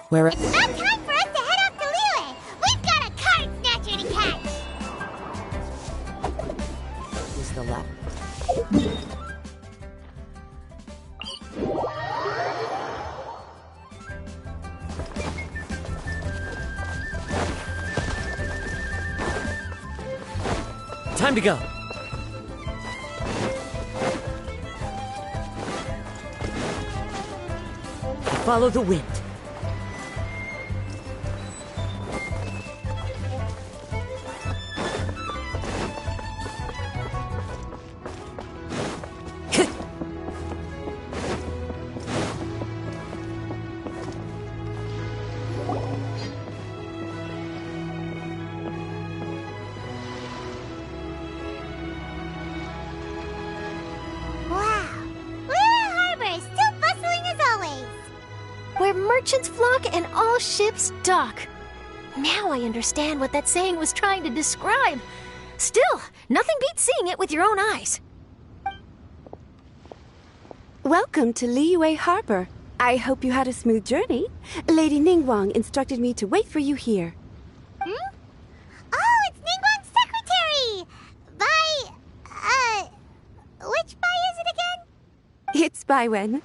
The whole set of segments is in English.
Where? It's about time for us to head off to Liyue! We've got a card snatcher to catch! Is the lap? Time to go. Follow the wind. Merchants flock and all ships dock. Now I understand what that saying was trying to describe. Still, nothing beats seeing it with your own eyes. Welcome to Liyue Harbor. I hope you had a smooth journey. Lady Ningguang instructed me to wait for you here. Hmm? Oh, it's Ningguang's secretary! Which Bai is it again? It's Baiwen.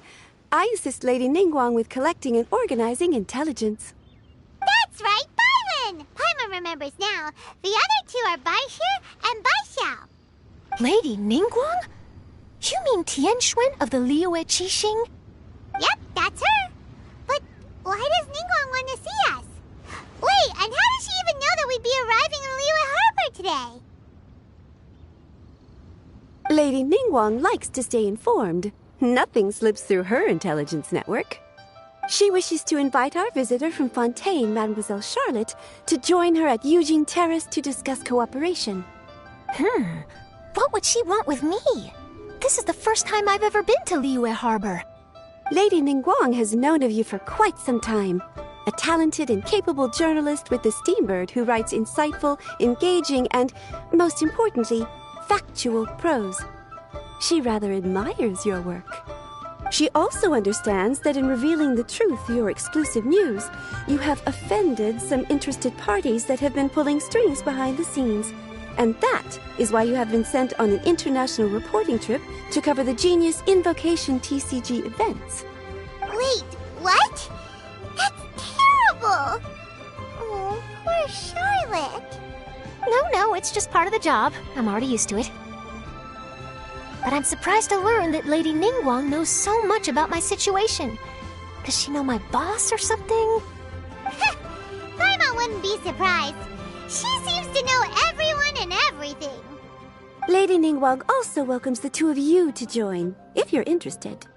I assist Lady Ningguang with collecting and organizing intelligence. That's right, Baiwen! Paimon remembers now. The other two are Baishir and Baishao. Lady Ningguang? You mean Tianxuan of the Liyue Qixing? Yep, that's her. But why does Ningguang want to see us? Wait, and how does she even know that we'd be arriving in Liyue Harbor today? Lady Ningguang likes to stay informed. Nothing slips through her intelligence network. She wishes to invite our visitor from Fontaine, Mademoiselle Charlotte, to join her at Eugene Terrace to discuss cooperation. What would she want with me? This is the first time I've ever been to Liyue Harbor. Lady Ningguang has known of you for quite some time. A talented and capable journalist with the Steambird who writes insightful, engaging, and, most importantly, factual prose. She rather admires your work. She also understands that in revealing the truth, your exclusive news, you have offended some interested parties that have been pulling strings behind the scenes. And that is why you have been sent on an international reporting trip to cover the Genius Invocation TCG Events. Wait, what? That's terrible! Oh, poor Charlotte. No, it's just part of the job. I'm already used to it. But I'm surprised to learn that Lady Ningguang knows so much about my situation. Does she know my boss or something? Paimon wouldn't be surprised. She seems to know everyone and everything. Lady Ningguang also welcomes the two of you to join, if you're interested.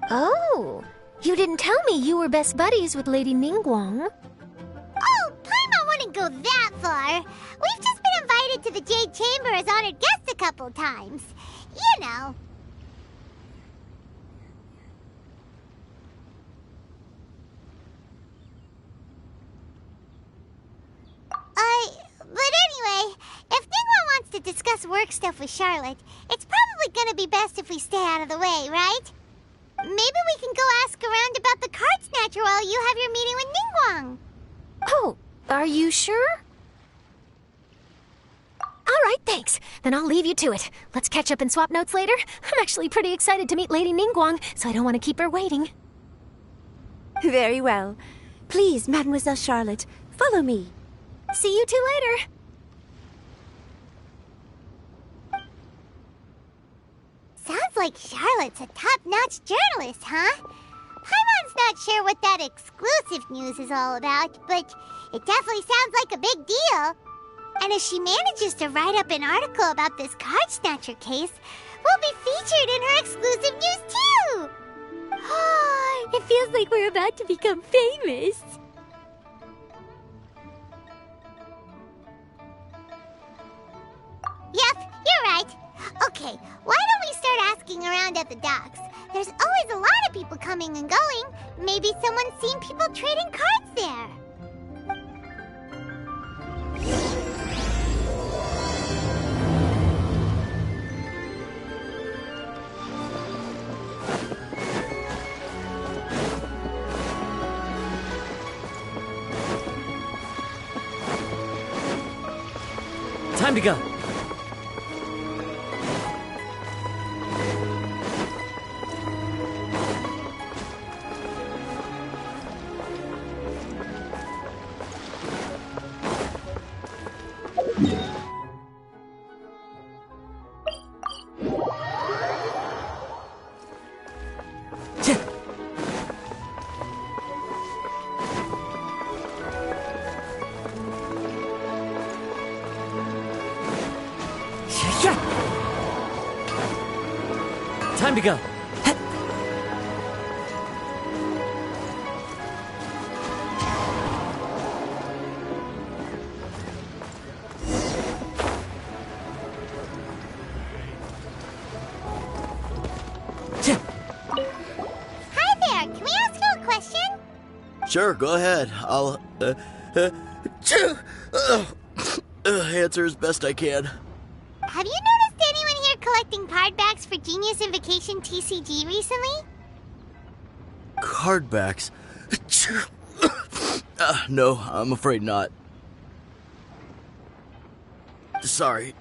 Oh, you didn't tell me you were best buddies with Lady Ningguang. Oh, Paimon wouldn't go that far. We've just been invited to the Jade Chamber as honored guests a couple times. You know. But anyway, if Ningguang wants to discuss work stuff with Charlotte, it's probably gonna be best if we stay out of the way, right? Maybe we can go ask around about the card snatcher while you have your meeting with Ningguang. Oh, are you sure? All right, thanks. Then I'll leave you to it. Let's catch up and swap notes later. I'm actually pretty excited to meet Lady Ningguang, so I don't want to keep her waiting. Very well. Please, Mademoiselle Charlotte, follow me. See you two later. Sounds like Charlotte's a top-notch journalist, huh? Paimon's not sure what that exclusive news is all about, but it definitely sounds like a big deal. And if she manages to write up an article about this card snatcher case, we'll be featured in her exclusive news too! It feels like we're about to become famous. Yep, you're right. Okay, why don't we start asking around at the docks. There's always a lot of people coming and going. Maybe someone's seen people trading cards there. Time to go. Time to go. Hi there, can we ask you a question? Sure, go ahead. I'll, answer as best I can. Have you noticed anyone here collecting card backs for Genius Invocation TCG recently? Card backs? No, I'm afraid not. Sorry.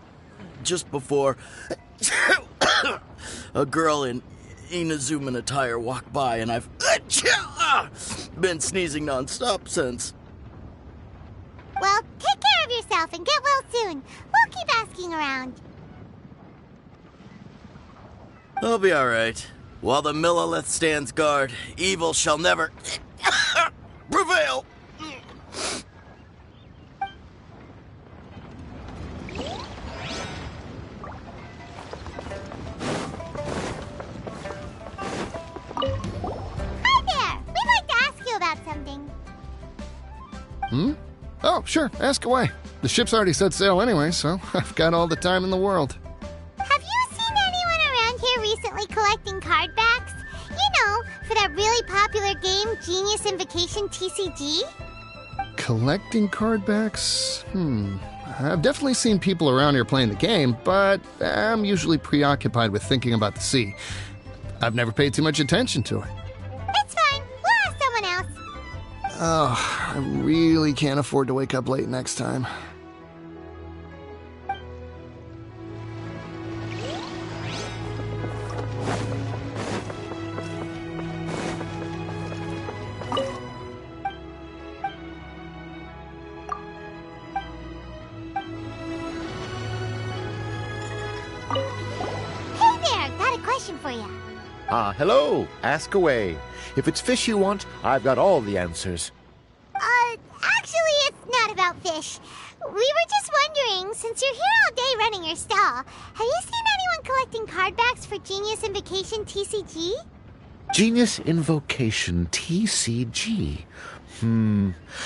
Just before, a girl in Inazuman attire walked by, and I've been sneezing nonstop since. Well, take care of yourself and get well soon. We'll keep asking around. I'll be alright. While the Millilith stands guard, evil shall never prevail. Hi there! We'd like to ask you about something. Oh, sure, ask away. The ship's already set sail anyway, so I've got all the time in the world. Have you seen anyone around here recently collecting card backs? You know, for that really popular game, Genius Invocation TCG? Collecting card backs? I've definitely seen people around here playing the game, but I'm usually preoccupied with thinking about the sea. I've never paid too much attention to it. It's fine. We'll ask someone else. Oh, I really can't afford to wake up late next time. Hey there! Got a question for you. Hello. Ask away. If it's fish you want, I've got all the answers. Actually, it's not about fish. We were just wondering, since you're here all day running your stall, have you seen anyone collecting card backs for Genius Invocation TCG? Genius Invocation TCG.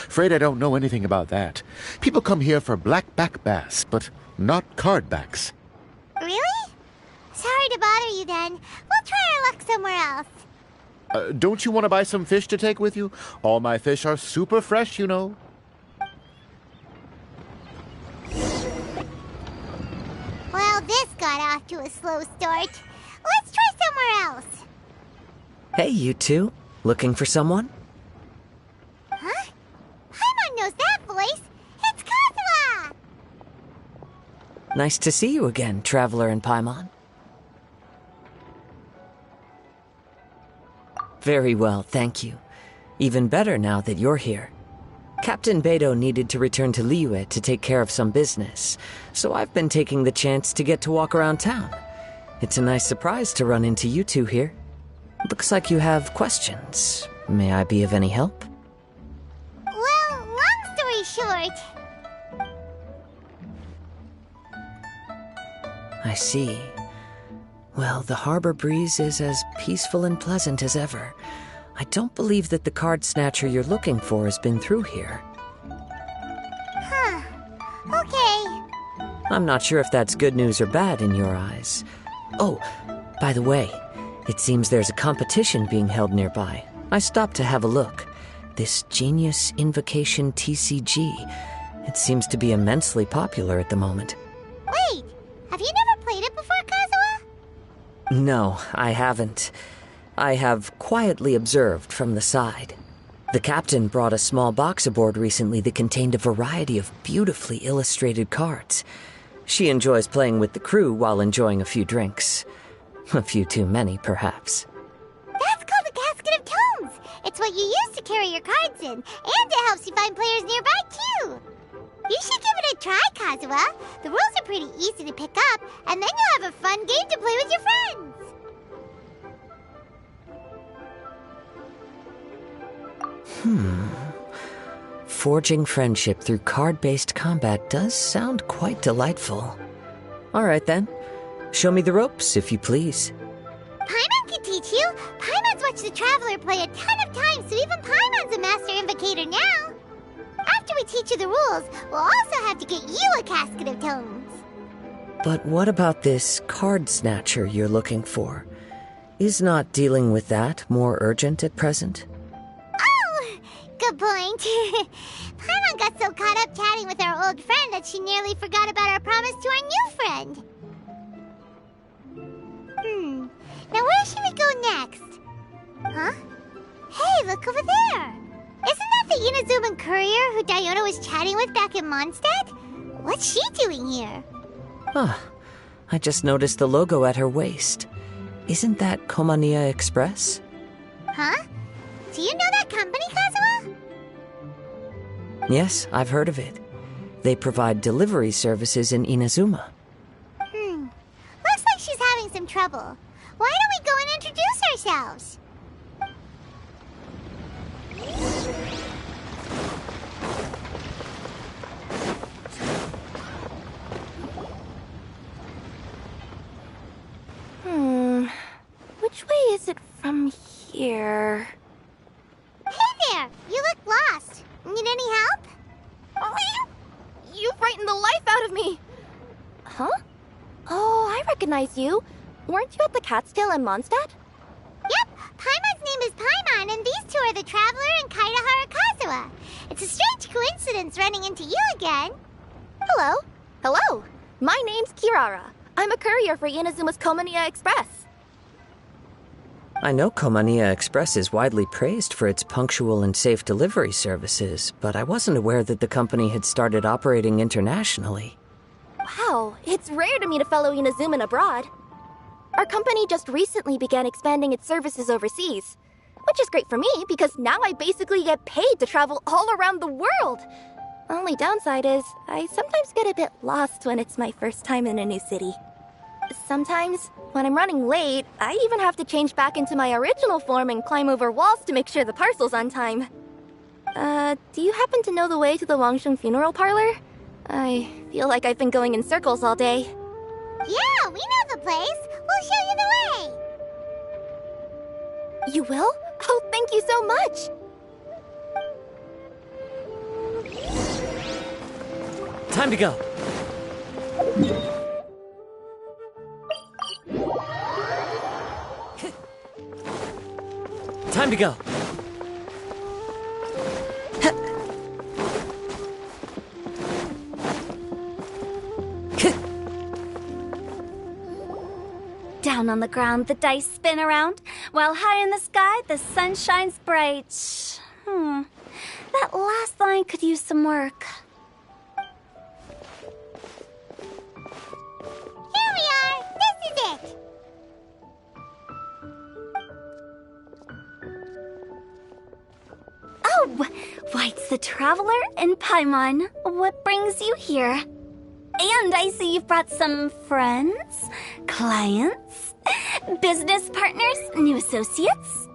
Afraid I don't know anything about that. People come here for blackback bass, but not card backs. Really? Sorry to bother you then. We'll try our luck somewhere else. Don't you want to buy some fish to take with you? All my fish are super fresh, you know. Well, this got off to a slow start. Let's try somewhere else. Hey, you two. Looking for someone? Huh? Paimon knows that voice. It's Kozua! Nice to see you again, Traveler and Paimon. Very well, thank you. Even better now that you're here. Captain Beidou needed to return to Liyue to take care of some business, so I've been taking the chance to get to walk around town. It's a nice surprise to run into you two here. Looks like you have questions. May I be of any help? Well, long story short, I see. Well, the harbor breeze is as peaceful and pleasant as ever. I don't believe that the card snatcher you're looking for has been through here. huh. Okay. I'm not sure if that's good news or bad in your eyes. Oh, By the way, it seems there's a competition being held nearby. I stopped to have a look. This Genius Invocation TCG. It seems to be immensely popular at the moment. Wait, have you never played it before, Kazuha? No, I haven't. I have quietly observed from the side. The captain brought a small box aboard recently that contained a variety of beautifully illustrated cards. She enjoys playing with the crew while enjoying a few drinks. A few too many, perhaps. That's called the Casket of Tomes. It's what you use to carry your cards in, and it helps you find players nearby, too. You should give it a try, Kazuha. The rules are pretty easy to pick up, and then you'll have a fun game to play with your friends. Forging friendship through card-based combat does sound quite delightful. All right, then. Show me the ropes, if you please. Paimon can teach you. Paimon's watched the Traveler play a ton of times, so even Paimon's a master invocator now. After we teach you the rules, we'll also have to get you a Casket of Tomes. But what about this card snatcher you're looking for? Is not dealing with that more urgent at present? Oh, good point. Paimon got so caught up chatting with our old friend that she nearly forgot about our promise to our new friend. Now where should we go next? Huh? Hey, look over there! Isn't that the Inazuman courier who Diona was chatting with back in Mondstadt? What's she doing here? I just noticed the logo at her waist. Isn't that Komania Express? Huh? Do you know that company, Kazuha? Yes, I've heard of it. They provide delivery services in Inazuma. Looks like she's having some trouble. Why don't we go and introduce ourselves? Which way is it from here? Hey there! You look lost. Need any help? You frightened the life out of me! Huh? Oh, I recognize you. Weren't you at the Cat's Tail in Mondstadt? Yep, Paimon's name is Paimon, and these two are the Traveler and Kaitahara Kazuha. It's a strange coincidence running into you again. Hello. Hello. My name's Kirara. I'm a courier for Inazuma's Komania Express. I know Komania Express is widely praised for its punctual and safe delivery services, but I wasn't aware that the company had started operating internationally. Wow, it's rare to meet a fellow Inazuman abroad. Our company just recently began expanding its services overseas, which is great for me because now I basically get paid to travel all around the world. Only downside is I sometimes get a bit lost when it's my first time in a new city. Sometimes, when I'm running late, I even have to change back into my original form and climb over walls to make sure the parcel's on time. Do you happen to know the way to the Wangsheng funeral parlor? I feel like I've been going in circles all day. Yeah, we know the place. We'll show you the way. You will? Oh, thank you so much! Time to go. Time to go. Down on the ground, the dice spin around, while high in the sky, the sun shines bright. That last line could use some work. Here we are. This is it. Oh, why, it's the Traveler and Paimon. What brings you here? And I see you've brought some friends, clients, business partners, new associates.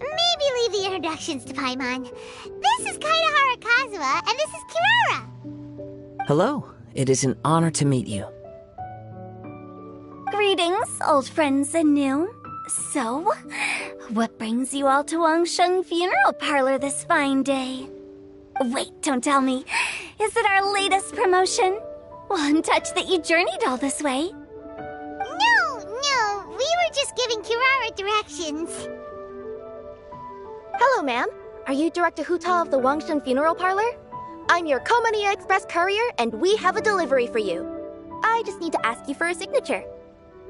Maybe leave the introductions to Paimon. This is Kaitahara Kazuha, and this is Kirara. Hello. It is an honor to meet you. Greetings, old friends and new. So, what brings you all to Wangsheng Funeral Parlor this fine day? Wait, don't tell me. Is it our latest promotion? Well, I'm touched that you journeyed all this way. the directions. Hello, ma'am. Are you Director Huta of the Wangshen Funeral Parlor? I'm your Komania Express courier, and we have a delivery for you. I just need to ask you for a signature.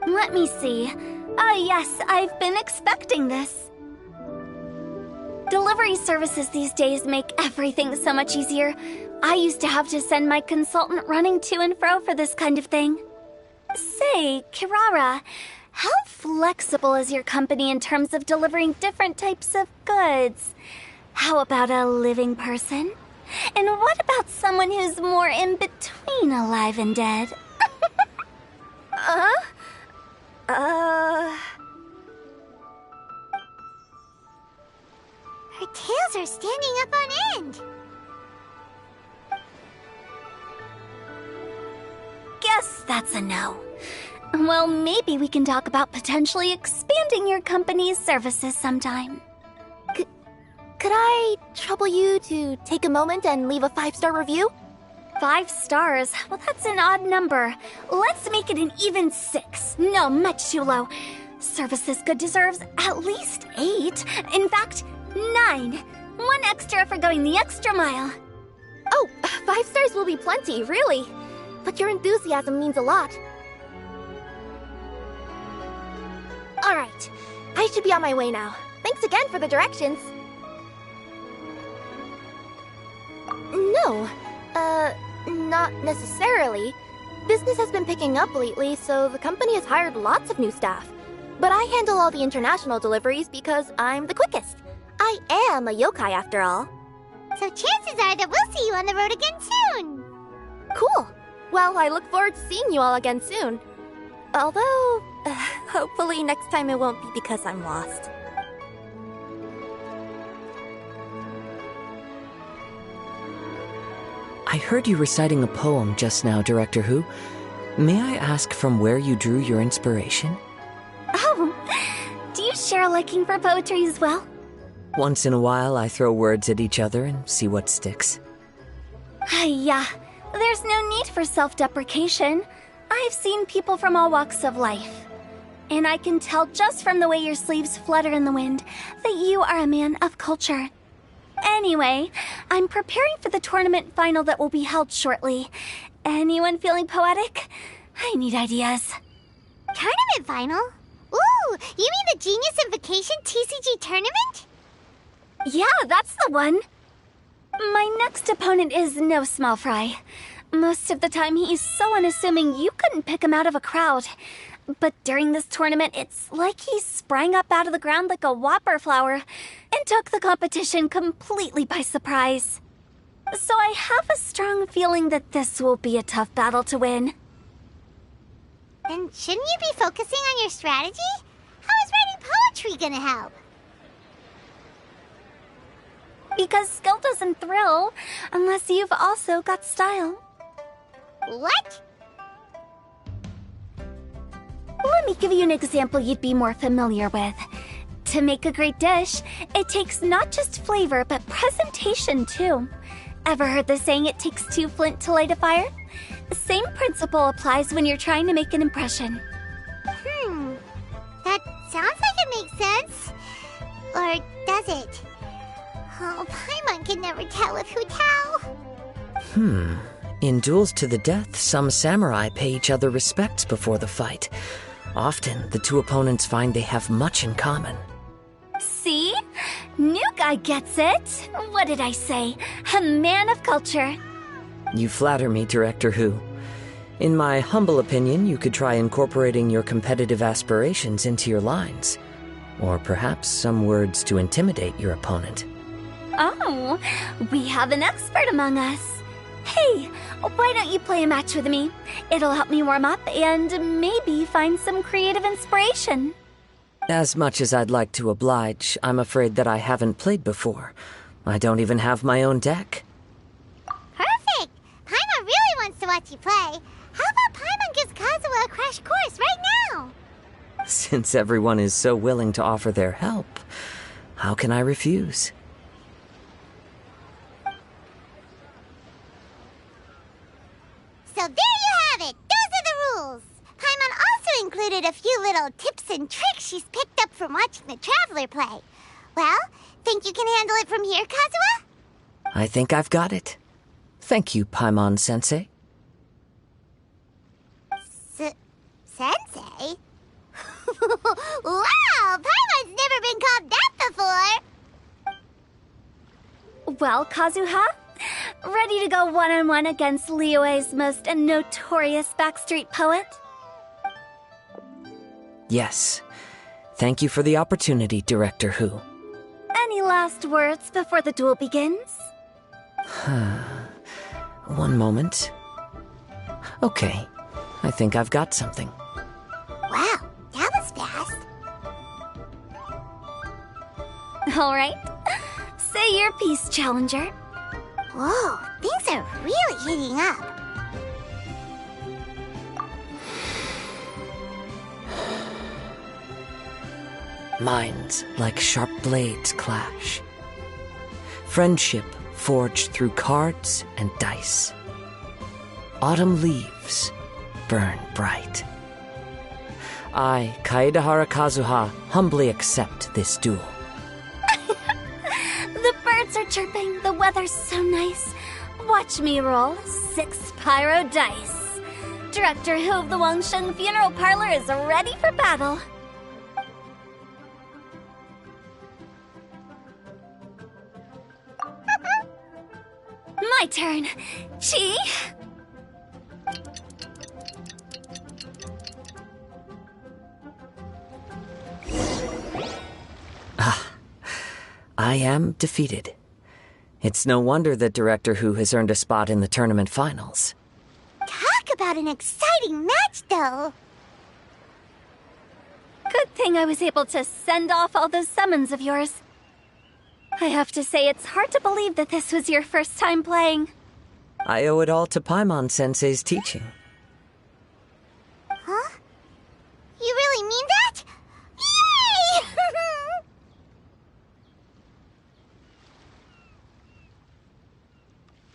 Let me see. Yes, I've been expecting this. Delivery services these days make everything so much easier. I used to have to send my consultant running to and fro for this kind of thing. Say, Kirara, how flexible is your company in terms of delivering different types of goods? How about a living person? And what about someone who's more in between alive and dead? Her tails are standing up on end. Guess that's a no. Well, maybe we can talk about potentially expanding your company's services sometime. Could I trouble you to take a moment and leave a 5-star review? 5 stars? Well, that's an odd number. Let's make it an even 6. No, much too low. Service this good deserves at least 8. In fact, 9. 1 extra for going the extra mile. Oh, 5 stars will be plenty, really. But your enthusiasm means a lot. Alright, I should be on my way now. Thanks again for the directions. No, not necessarily. Business has been picking up lately, so the company has hired lots of new staff. But I handle all the international deliveries because I'm the quickest. I am a yokai after all. So chances are that we'll see you on the road again soon. Cool. Well, I look forward to seeing you all again soon. Although, hopefully next time it won't be because I'm lost. I heard you reciting a poem just now, Director Who. May I ask from where you drew your inspiration? Oh, do you share a liking for poetry as well? Once in a while, I throw words at each other and see what sticks. Yeah, there's no need for self-deprecation. I've seen people from all walks of life. And I can tell just from the way your sleeves flutter in the wind that you are a man of culture. Anyway, I'm preparing for the tournament final that will be held shortly. Anyone feeling poetic? I need ideas. Tournament final? Ooh, you mean the Genius Invocation TCG tournament? Yeah, that's the one. My next opponent is no small fry. Most of the time he's so unassuming you couldn't pick him out of a crowd. But during this tournament, it's like he sprang up out of the ground like a whopper flower and took the competition completely by surprise. So I have a strong feeling that this will be a tough battle to win. Then shouldn't you be focusing on your strategy? How is writing poetry gonna help? Because skill doesn't thrill unless you've also got style. What? Let me give you an example you'd be more familiar with. To make a great dish, it takes not just flavor, but presentation too. Ever heard the saying, it takes 2 flint to light a fire? The same principle applies when you're trying to make an impression. That sounds like it makes sense. Or does it? Oh, Paimon can never tell with Hu-Tao. In duels to the death, some samurai pay each other respects before the fight. Often, the two opponents find they have much in common. See? New guy gets it. What did I say? A man of culture. You flatter me, Director Who. In my humble opinion, you could try incorporating your competitive aspirations into your lines. Or perhaps some words to intimidate your opponent. Oh, we have an expert among us. Hey, why don't you play a match with me? It'll help me warm up and maybe find some creative inspiration. As much as I'd like to oblige, I'm afraid that I haven't played before. I don't even have my own deck. Perfect! Paimon really wants to watch you play. How about Paimon gives Kazuha a crash course right now? Since everyone is so willing to offer their help, how can I refuse? So there you have it! Those are the rules! Paimon also included a few little tips and tricks she's picked up from watching the Traveler play. Well, think you can handle it from here, Kazuha? I think I've got it. Thank you, Paimon-sensei. Sensei? Wow! Paimon's never been called that before! Well, Kazuha? Ready to go one-on-one against Liyue's most notorious backstreet poet? Yes. Thank you for the opportunity, Director Hu. Any last words before the duel begins? One moment. Okay. I think I've got something. Wow, that was fast. All right. Say your piece, Challenger. Whoa, things are really heating up. Minds like sharp blades clash. Friendship forged through cards and dice. Autumn leaves burn bright. I, Kaedehara Kazuha, humbly accept this duel. The birds are chirping, the weather's so nice. Watch me roll 6 pyro dice. Director Hu of the Wangshen Funeral Parlor is ready for battle. My turn. Chi? I am defeated. It's no wonder that Director Hu has earned a spot in the tournament finals. Talk about an exciting match, though. Good thing I was able to send off all those summons of yours. I have to say, it's hard to believe that this was your first time playing. I owe it all to Paimon-sensei's teaching. Huh? You really mean that? Yay!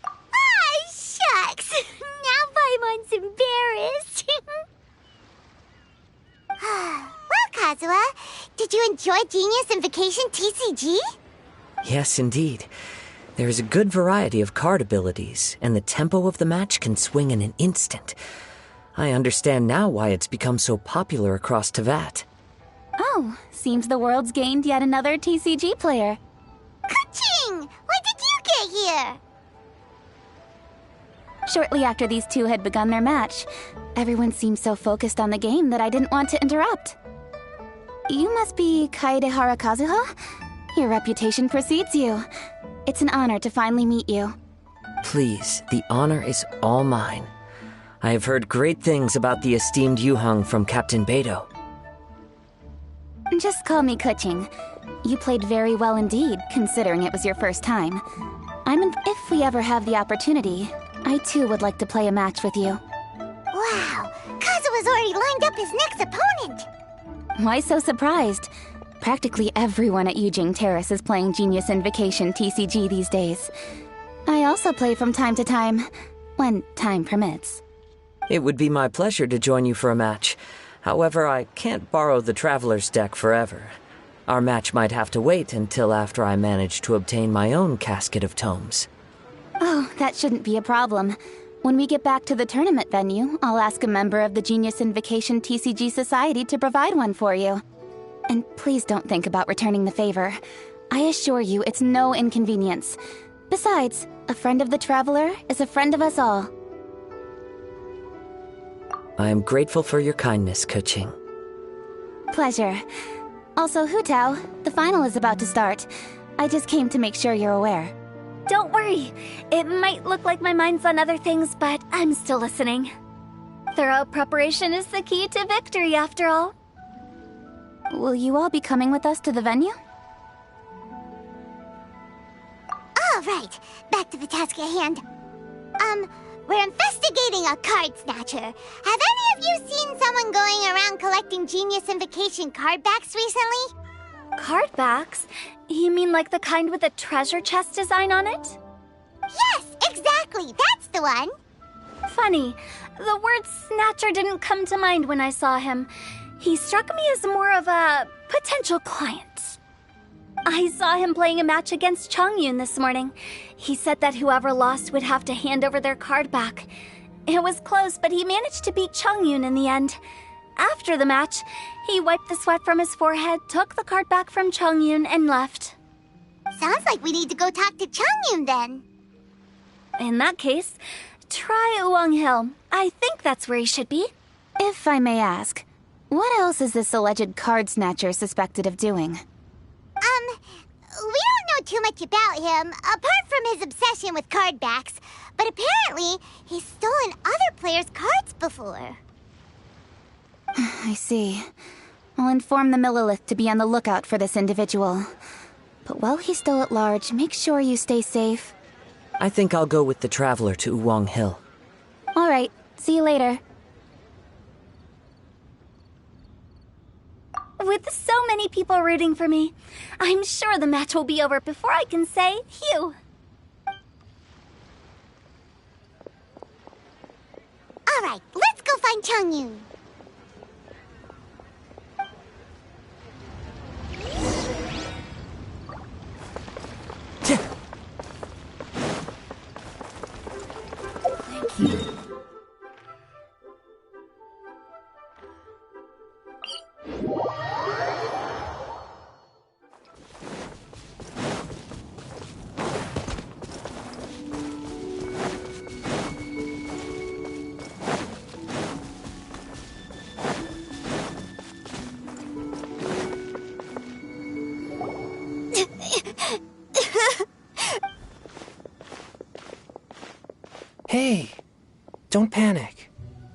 Ah, shucks! Now Paimon's embarrassed. Well, Kazuha, did you enjoy Genius Invocation TCG? Yes, indeed. There is a good variety of card abilities, and the tempo of the match can swing in an instant. I understand now why it's become so popular across Teyvat. Oh, seems the world's gained yet another TCG player. Ka-ching! When did you get here? Shortly after these two had begun their match, everyone seemed so focused on the game that I didn't want to interrupt. You must be Kaedehara Kazuha? Your reputation precedes you. It's an honor to finally meet you. Please, the honor is all mine. I have heard great things about the esteemed Yuheng from Captain Beidou. Just call me Kuching. You played very well indeed, considering it was your first time. If we ever have the opportunity, I too would like to play a match with you. Wow, Kazuha's already lined up his next opponent. Why so surprised? Practically everyone at Yujing Terrace is playing Genius Invocation TCG these days. I also play from time to time, when time permits. It would be my pleasure to join you for a match. However, I can't borrow the Traveler's deck forever. Our match might have to wait until after I manage to obtain my own casket of tomes. Oh, that shouldn't be a problem. When we get back to the tournament venue, I'll ask a member of the Genius Invocation TCG Society to provide one for you. And please don't think about returning the favor. I assure you it's no inconvenience. Besides, a friend of the Traveler is a friend of us all. I am grateful for your kindness, Kuching. Pleasure. Also, Hutao, the final is about to start. I just came to make sure you're aware. Don't worry. It might look like my mind's on other things, but I'm still listening. Thorough preparation is the key to victory, after all. Will you all be coming with us to the venue? All right, back to the task at hand. We're investigating a card snatcher. Have any of you seen someone going around collecting Genius Invocation card backs recently? Card backs? You mean like the kind with a treasure chest design on it? Yes, exactly, that's the one. Funny. The word snatcher didn't come to mind when I saw him. He struck me as more of a potential client. I saw him playing a match against Chongyun this morning. He said that whoever lost would have to hand over their card back. It was close, but he managed to beat Chongyun in the end. After the match, he wiped the sweat from his forehead, took the card back from Chongyun, and left. Sounds like we need to go talk to Chongyun then. In that case, try Uwang Hill. I think that's where he should be. If I may ask, what else is this alleged card snatcher suspected of doing? We don't know too much about him, apart from his obsession with card backs, but apparently he's stolen other players' cards before. I see. I'll inform the Millilith to be on the lookout for this individual. But while he's still at large, make sure you stay safe. I think I'll go with the Traveler to Uwang Hill. All right, see you later. With so many people rooting for me, I'm sure the match will be over before I can say phew. All right, let's go find Chongyun. Hey, don't panic.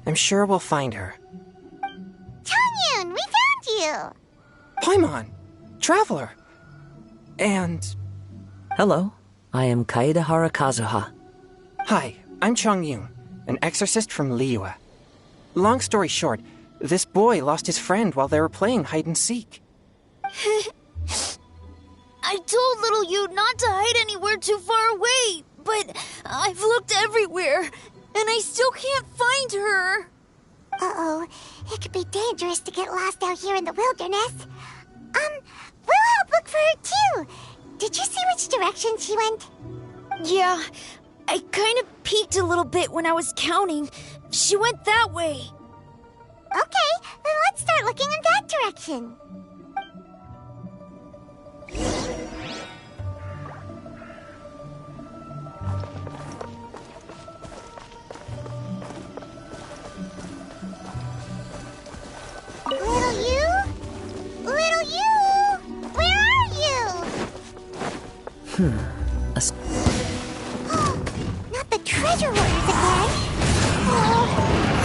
I'm sure we'll find her. Chongyun, we found you! Paimon! Traveler! And... Hello, I am Kaedahara Kazuha. Hi, I'm Chongyun, an exorcist from Liyue. Long story short, this boy lost his friend while they were playing hide-and-seek. I told little you not to hide anywhere too far away, but I've looked everywhere, and I still can't find her. Uh-oh, it could be dangerous to get lost out here in the wilderness. We'll help look for her too. Did you see which direction she went? Yeah, I kind of peeked a little bit when I was counting. She went that way. Okay, then let's start looking in that direction. Little you? Little you? Where are you? Not the treasure hoarders again. Oh,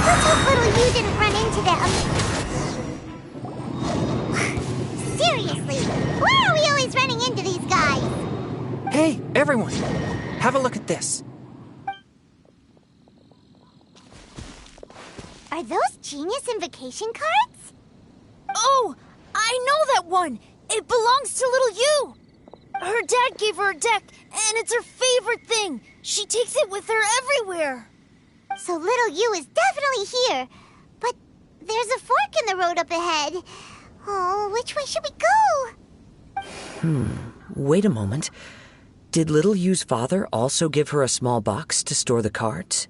let's hope little you didn't run into them. Seriously, why are we always running into these guys? Hey, everyone! Have a look at this. Are those Genius Invocation cards? Oh, I know that one. It belongs to little you. Her dad gave her a deck, and it's her favorite thing. She takes it with her everywhere. So little you is definitely here. But there's a fork in the road up ahead. Oh, which way should we go? Wait a moment. Did Little Yu's father also give her a small box to store the cards?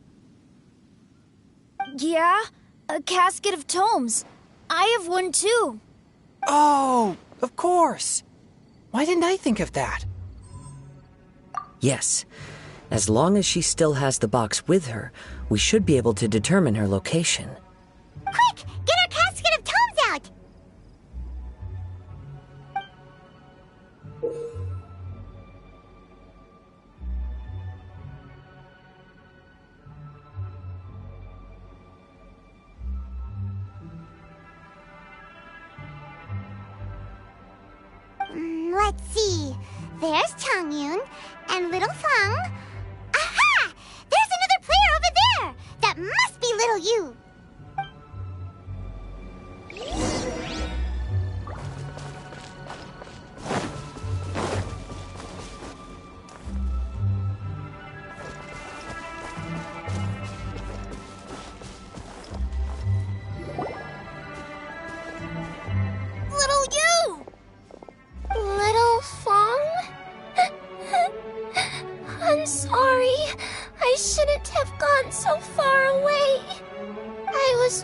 Yeah, a casket of tomes. I have one too. Oh, of course. Why didn't I think of that? Yes. As long as she still has the box with her, we should be able to determine her location. Quick, get our casket of tomes out! Let's see. There's Chongyun and Little Feng. Aha! There's another player over there! That must be Little You.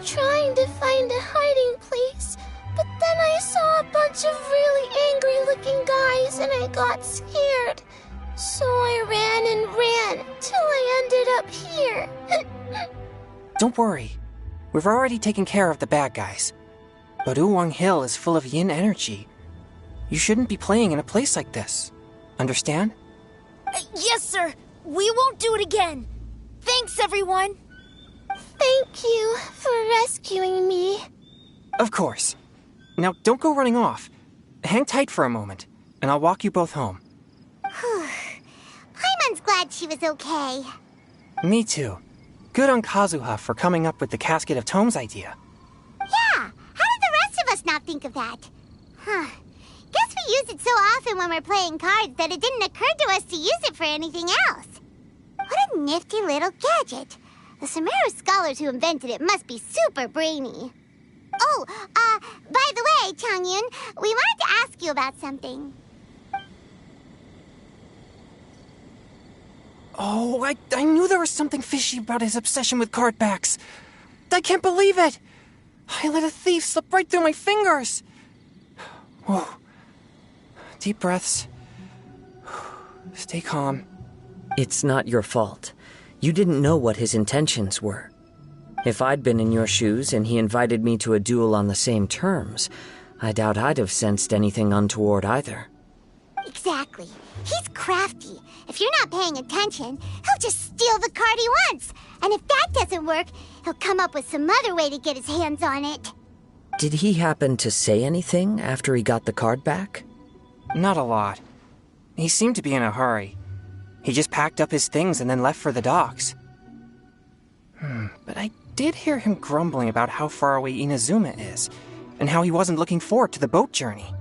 trying to find a hiding place, but then I saw a bunch of really angry-looking guys and I got scared. So I ran till I ended up here. Don't worry. We've already taken care of the bad guys. But Uwang Hill is full of yin energy. You shouldn't be playing in a place like this. Understand? Yes, sir. We won't do it again. Thanks, everyone. Thank you for rescuing me. Of course. Now, don't go running off. Hang tight for a moment, and I'll walk you both home. Paimon's glad she was okay. Me too. Good on Kazuha for coming up with the Casket of Tomes idea. Yeah, how did the rest of us not think of that? Guess we use it so often when we're playing cards that it didn't occur to us to use it for anything else. What a nifty little gadget. The Sumeru scholars who invented it must be super brainy. Oh, by the way, Changyun, we wanted to ask you about something. Oh, I knew there was something fishy about his obsession with card backs. I can't believe it! I let a thief slip right through my fingers! Whoa. Deep breaths. Stay calm. It's not your fault. You didn't know what his intentions were. If I'd been in your shoes and he invited me to a duel on the same terms, I doubt I'd have sensed anything untoward either. Exactly. He's crafty. If you're not paying attention, he'll just steal the card he wants. And if that doesn't work, he'll come up with some other way to get his hands on it. Did he happen to say anything after he got the card back? Not a lot. He seemed to be in a hurry. He just packed up his things and then left for the docks. But I did hear him grumbling about how far away Inazuma is, and how he wasn't looking forward to the boat journey.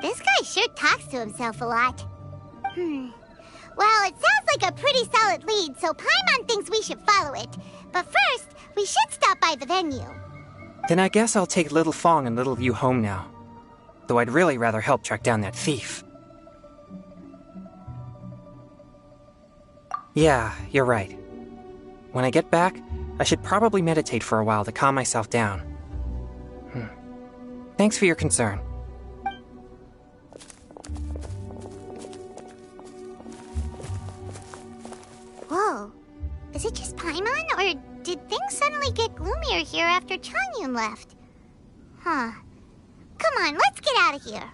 This guy sure talks to himself a lot. Well, it sounds like a pretty solid lead, so Paimon thinks we should follow it. But first, we should stop by the venue. Then I guess I'll take Little Fong and Little Yu home now. Though I'd really rather help track down that thief. Yeah, you're right. When I get back, I should probably meditate for a while to calm myself down. Thanks for your concern. Whoa. Is it just Paimon, or did things suddenly get gloomier here after Changyun left? Come on, let's get out of here.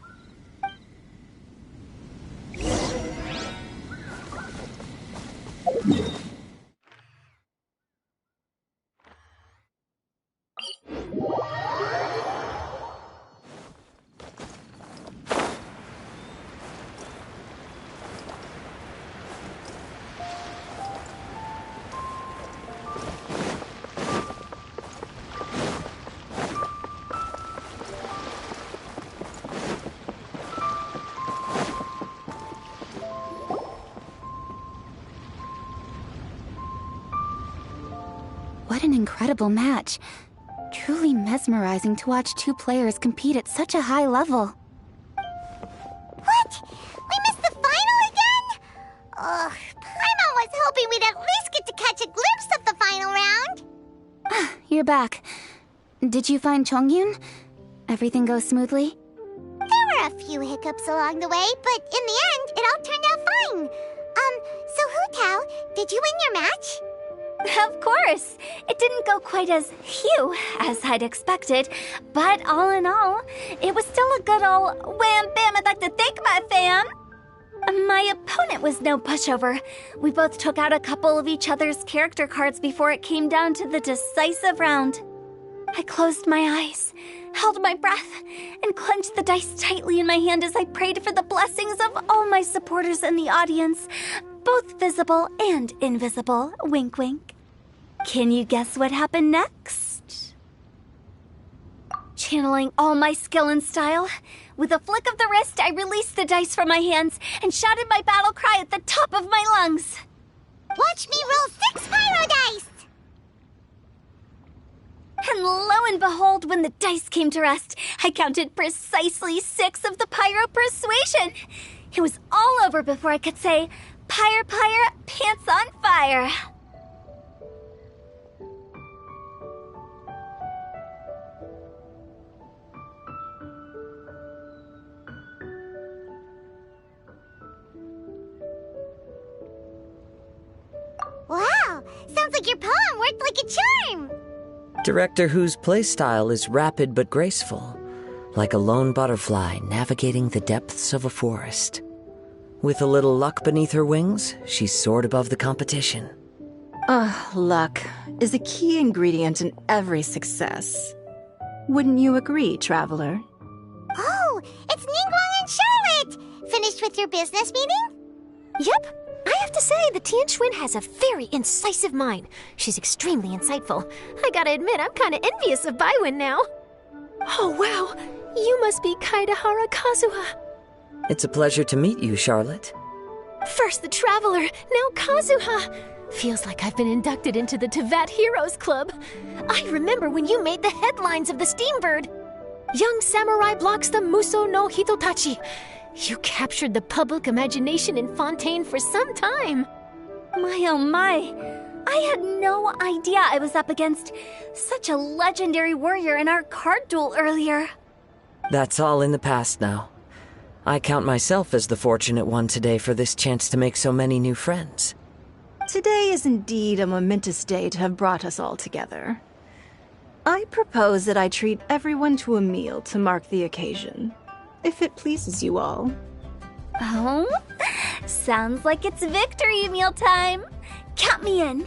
What an incredible match. Truly mesmerizing to watch two players compete at such a high level. What? We missed the final again? Ugh, Paimon was hoping we'd at least get to catch a glimpse of the final round. You're back. Did you find Chongyun? Everything go smoothly? There were a few hiccups along the way, but in the end, it all turned out fine. So Hu Tao, did you win your match? Of course! It didn't go quite as phew as I'd expected, but all in all, it was still a good old wham bam I'd like to thank my fam! My opponent was no pushover. We both took out a couple of each other's character cards before it came down to the decisive round. I closed my eyes, held my breath, and clenched the dice tightly in my hand as I prayed for the blessings of all my supporters in the audience, both visible and invisible, wink wink. Can you guess what happened next? Channeling all my skill and style, with a flick of the wrist, I released the dice from my hands and shouted my battle cry at the top of my lungs. Watch me roll 6 pyro dice! And lo and behold, when the dice came to rest, I counted precisely 6 of the pyro persuasion. It was all over before I could say, "Pyre, pyre, pants on fire." Sounds like your poem worked like a charm! Director Who's playstyle is rapid but graceful, like a lone butterfly navigating the depths of a forest. With a little luck beneath her wings, she soared above the competition. Luck is a key ingredient in every success. Wouldn't you agree, Traveler? Oh, it's Ningguang and Charlotte! Finished with your business meeting? Yep. I have to say, the Tianquan has a very incisive mind. She's extremely insightful. I gotta admit, I'm kinda envious of Baiwen now. Oh, wow. You must be Kaidahara Kazuha. It's a pleasure to meet you, Charlotte. First the Traveler, now Kazuha. Feels like I've been inducted into the Tevat Heroes Club. I remember when you made the headlines of the Steambird. Young samurai blocks the Muso no Hitotachi. You captured the public imagination in Fontaine for some time. My oh my. I had no idea I was up against such a legendary warrior in our card duel earlier. That's all in the past now. I count myself as the fortunate one today for this chance to make so many new friends. Today is indeed a momentous day to have brought us all together. I propose that I treat everyone to a meal to mark the occasion, if it pleases you all. Oh, sounds like it's victory meal time. Count me in.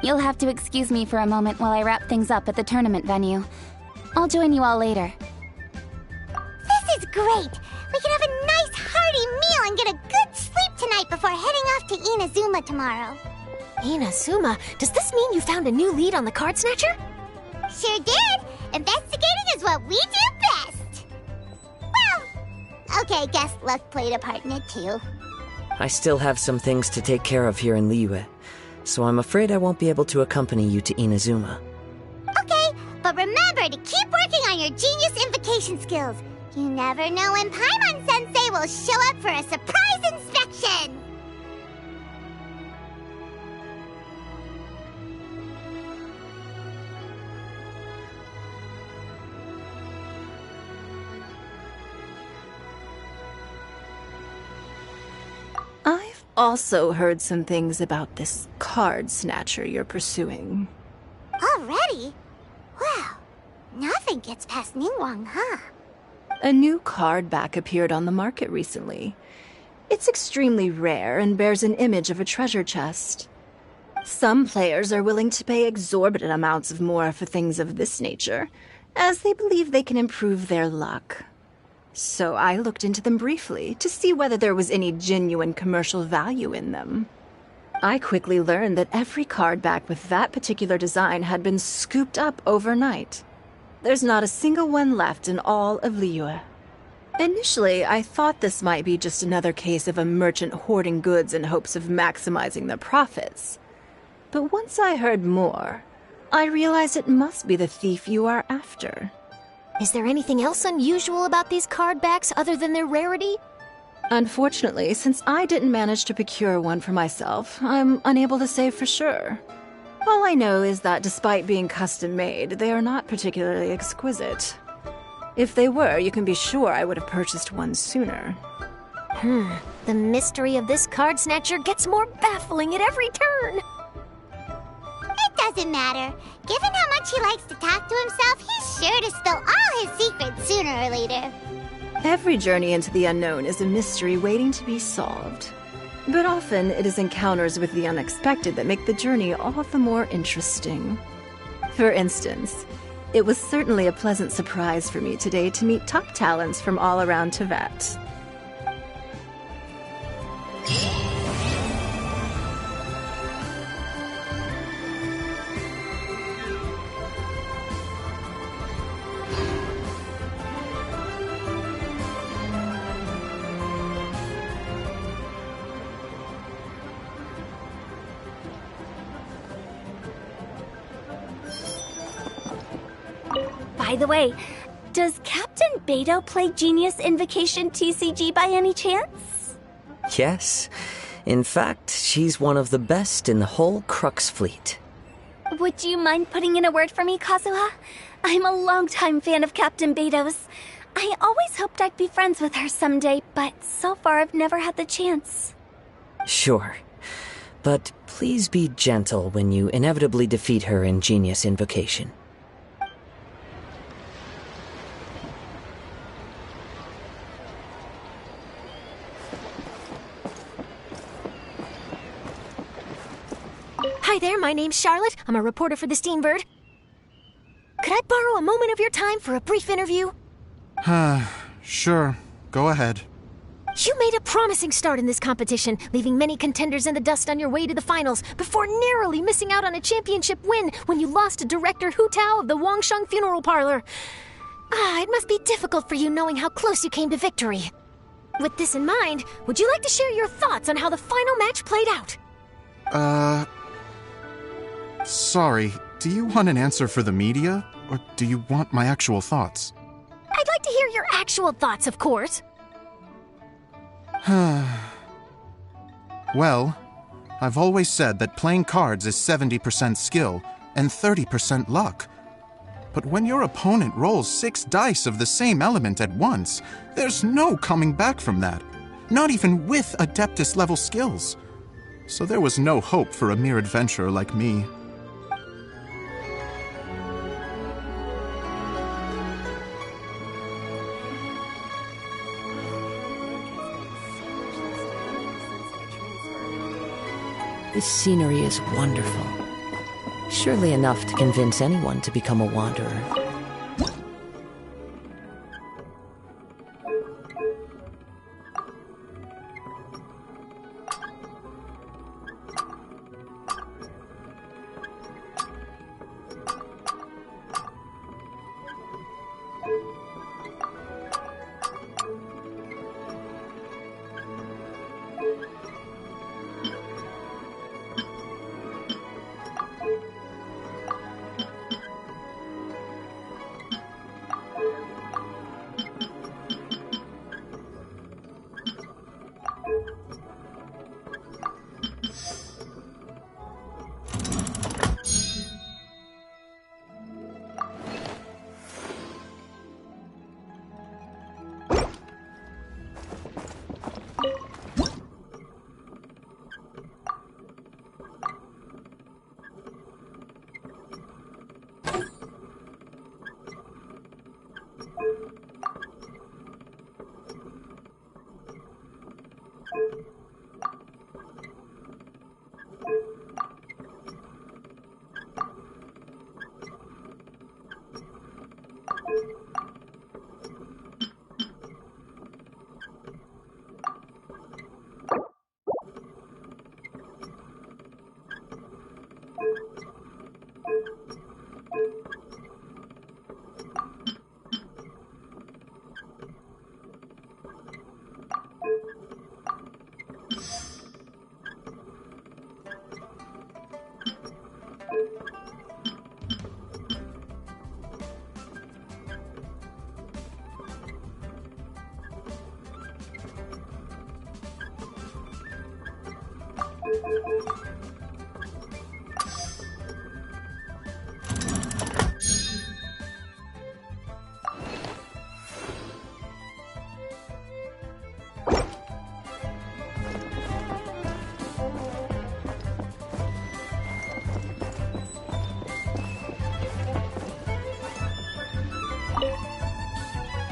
You'll have to excuse me for a moment while I wrap things up at the tournament venue. I'll join you all later. This is great! We can have a nice hearty meal and get a good sleep tonight before heading off to Inazuma tomorrow. Inazuma? Does this mean you found a new lead on the Card Snatcher? Sure did! Investigating is what we do best! Well, okay, guess luck played a part in it too. I still have some things to take care of here in Liyue, so I'm afraid I won't be able to accompany you to Inazuma. Okay, but remember to keep working on your genius invocation skills. You never know when Paimon-sensei will show up for a surprise inspection! I've also heard some things about this card snatcher you're pursuing. Already? Well, nothing gets past Ningguang, huh? A new card back appeared on the market recently. It's extremely rare and bears an image of a treasure chest. Some players are willing to pay exorbitant amounts of more for things of this nature, as they believe they can improve their luck. So I looked into them briefly to see whether there was any genuine commercial value in them. I quickly learned that every card back with that particular design had been scooped up overnight. There's not a single one left in all of Liyue. Initially, I thought this might be just another case of a merchant hoarding goods in hopes of maximizing their profits. But once I heard more, I realized it must be the thief you are after. Is there anything else unusual about these card backs other than their rarity? Unfortunately, since I didn't manage to procure one for myself, I'm unable to say for sure. All I know is that despite being custom-made, they are not particularly exquisite. If they were, you can be sure I would have purchased one sooner. The mystery of this card snatcher gets more baffling at every turn. It doesn't matter. Given how much he likes to talk to himself, he's sure to spill all his secrets sooner or later. Every journey into the unknown is a mystery waiting to be solved. But often it is encounters with the unexpected that make the journey all the more interesting. For instance, it was certainly a pleasant surprise for me today to meet top talents from all around Tevat. By the way, does Captain Beidou play Genius Invocation TCG by any chance? Yes. In fact, she's one of the best in the whole Crux fleet. Would you mind putting in a word for me, Kazuha? I'm a longtime fan of Captain Beidou's. I always hoped I'd be friends with her someday, but so far I've never had the chance. Sure. But please be gentle when you inevitably defeat her in Genius Invocation. Hi there, my name's Charlotte. I'm a reporter for the Steambird. Could I borrow a moment of your time for a brief interview? Sure. Go ahead. You made a promising start in this competition, leaving many contenders in the dust on your way to the finals, before narrowly missing out on a championship win when you lost to director Hu Tao of the Wangsheng Funeral Parlor. It must be difficult for you knowing how close you came to victory. With this in mind, would you like to share your thoughts on how the final match played out? Sorry. Do you want an answer for the media, or do you want my actual thoughts? I'd like to hear your actual thoughts, of course. Well, I've always said that playing cards is 70% skill and 30% luck. But when your opponent rolls 6 dice of the same element at once, there's no coming back from that, not even with Adeptus-level skills. So there was no hope for a mere adventurer like me. This scenery is wonderful. Surely enough to convince anyone to become a wanderer.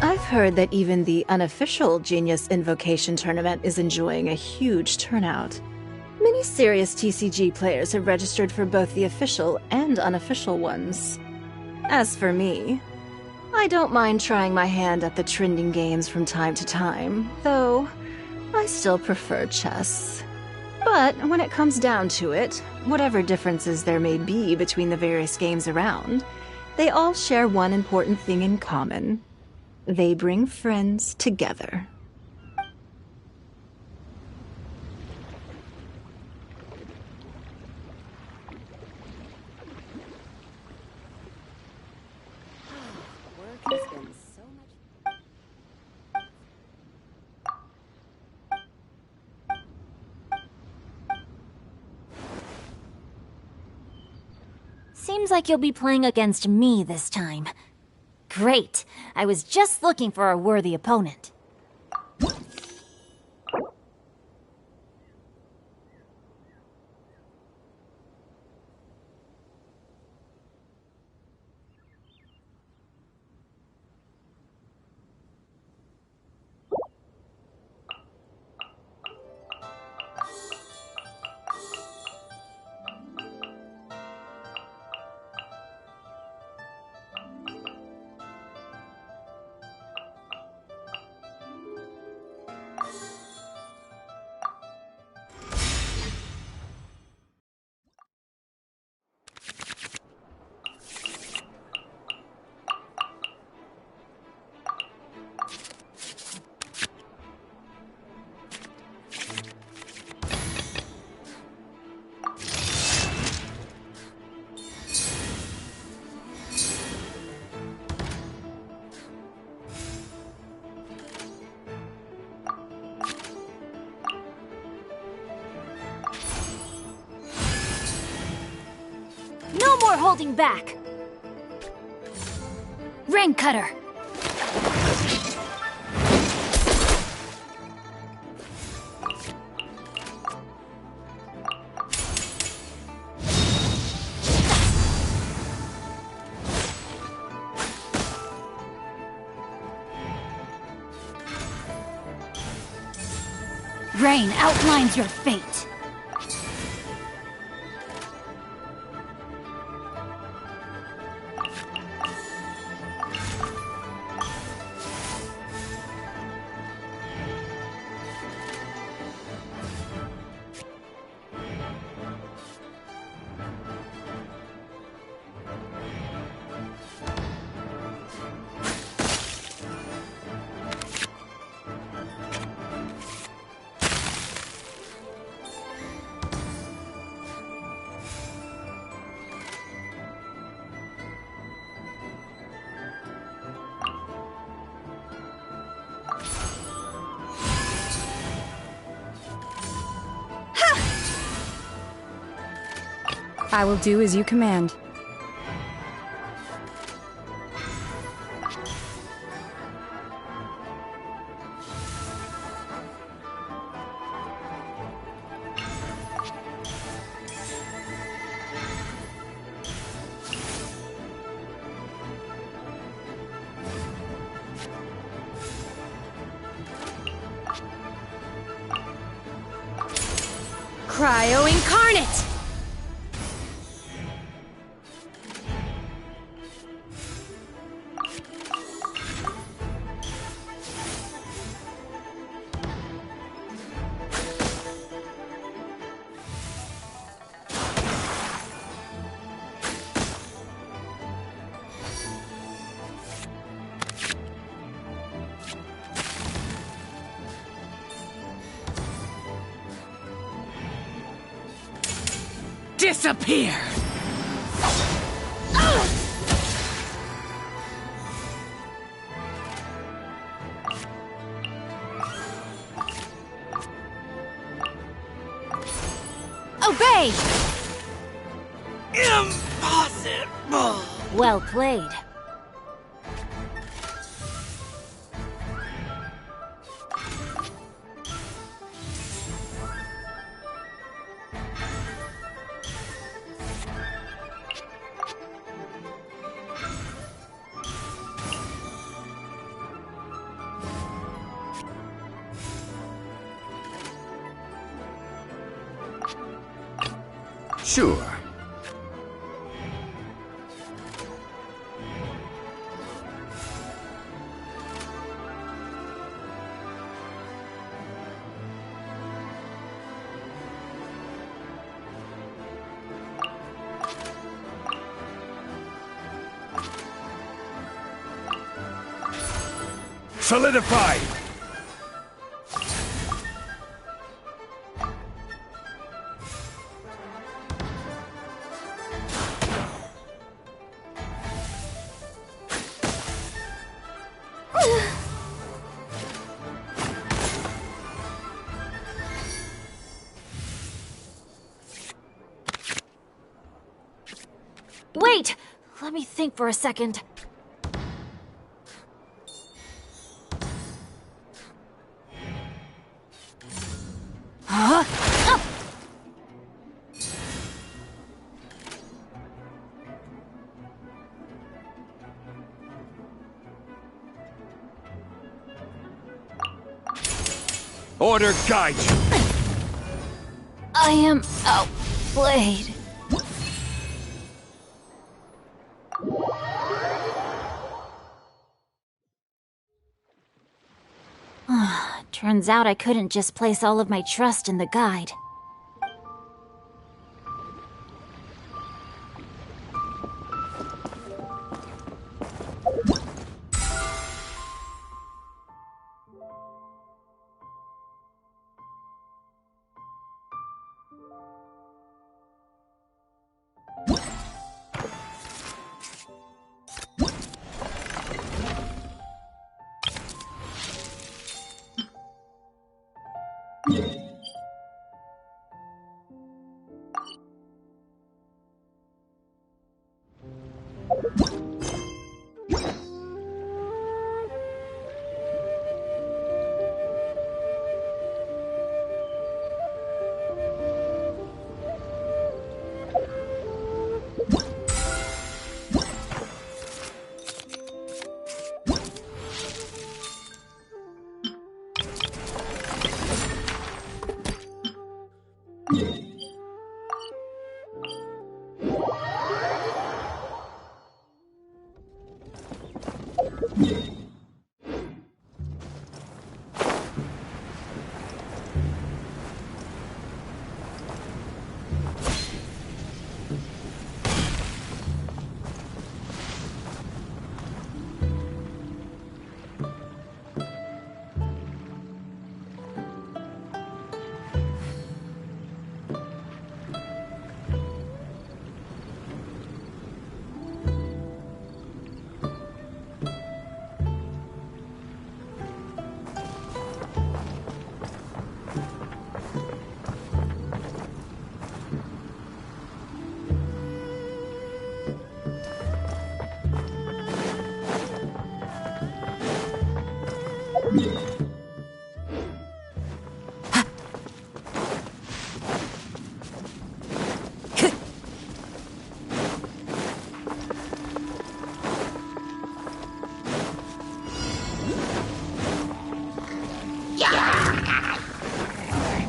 I've heard that even the unofficial Genius Invocation tournament is enjoying a huge turnout. Many serious TCG players have registered for both the official and unofficial ones. As for me, I don't mind trying my hand at the trending games from time to time, though I still prefer chess. But when it comes down to it, whatever differences there may be between the various games around, they all share one important thing in common. They bring friends together. Work has been so much. Seems like you'll be playing against me this time. Great! I was just looking for a worthy opponent. No more holding back! Rain Cutter! Rain outlines your fate. I will do as you command. Cryo Incarnate! Disappear! Obey! Impossible! Well played. Sure. Solidify! Wait! Let me think for a second. Huh? Oh! Order guide you! I am outplayed. Turns out I couldn't just place all of my trust in the guide.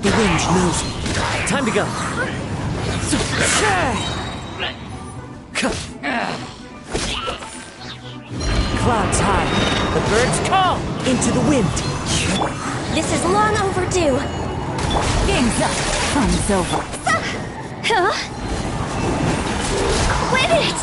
The wind knows me. Time to go. Clouds high. The birds call into the wind. This is long overdue. Game's up. Fun's over. Huh? Quit it!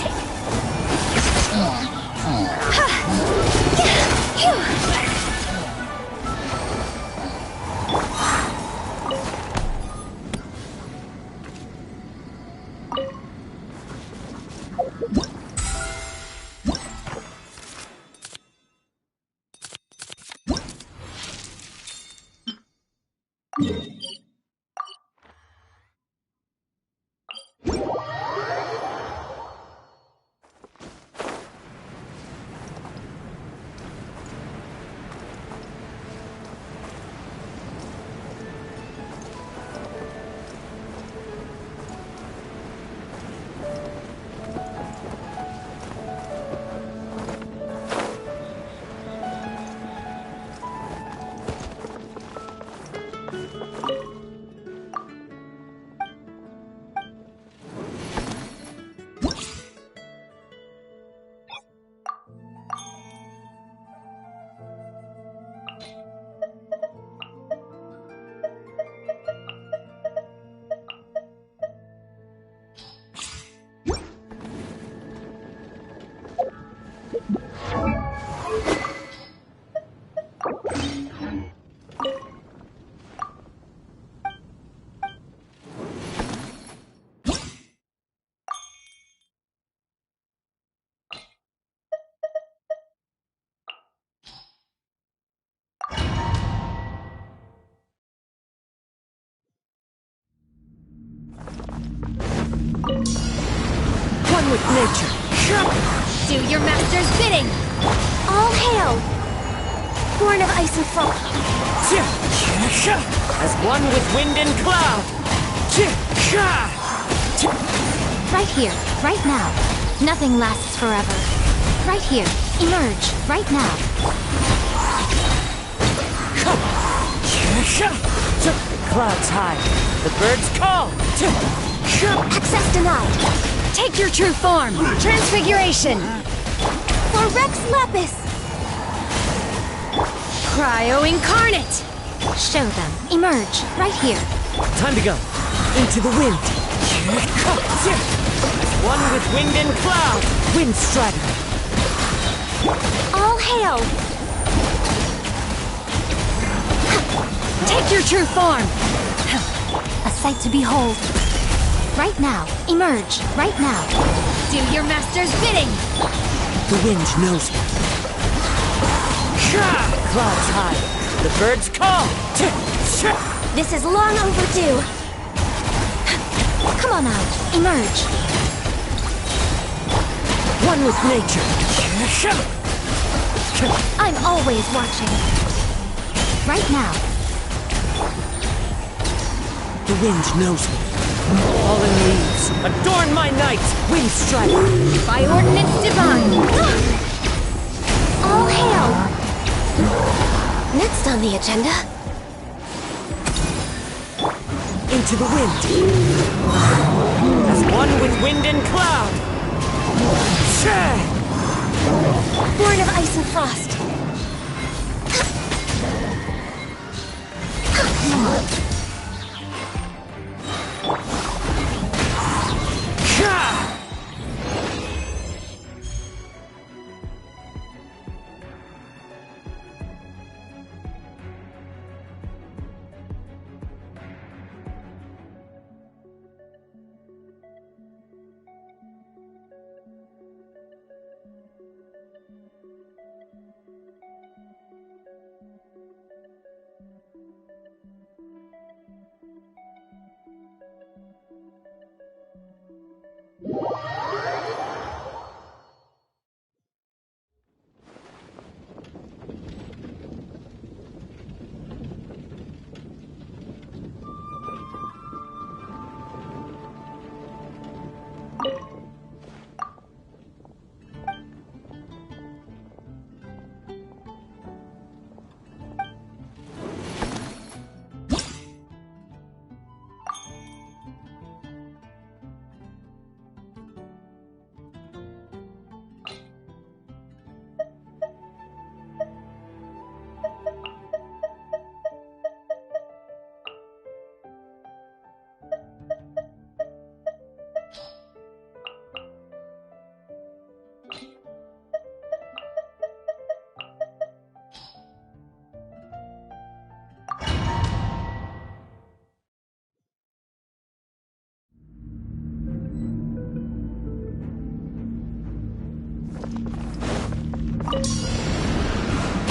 One with nature. Do your master's bidding! All hail! Born of ice and frost. As one with wind and cloud. Right here, right now. Nothing lasts forever. Right here, emerge, right now. Clouds high. The birds call. Access denied. Take your true form. Transfiguration. For Rex Lapis. Cryo Incarnate. Show them. Emerge. Right here. Time to go. Into the wind. One with wind and cloud. Wind Strider. All hail. Take your true form. A sight to behold. Right now. Emerge. Right now. Do your master's bidding. The wind knows me. Clouds high. The birds call. This is long overdue. Come on out. Emerge. One with nature. I'm always watching. Right now. The wind knows me. Fallen leaves, adorn my night! Wind Strider! By ordinance divine! All hail! Next on the agenda. Into the wind. As one with wind and cloud. Born of ice and frost.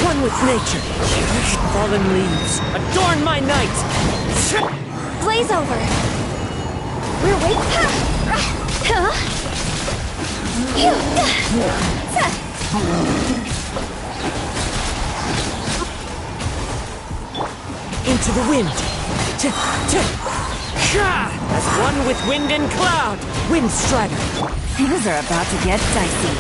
One with nature. Fallen leaves adorn my night. Blaze over. We're waiting. Into the wind. As one with wind and cloud. Wind strider. Things are about to get dicey.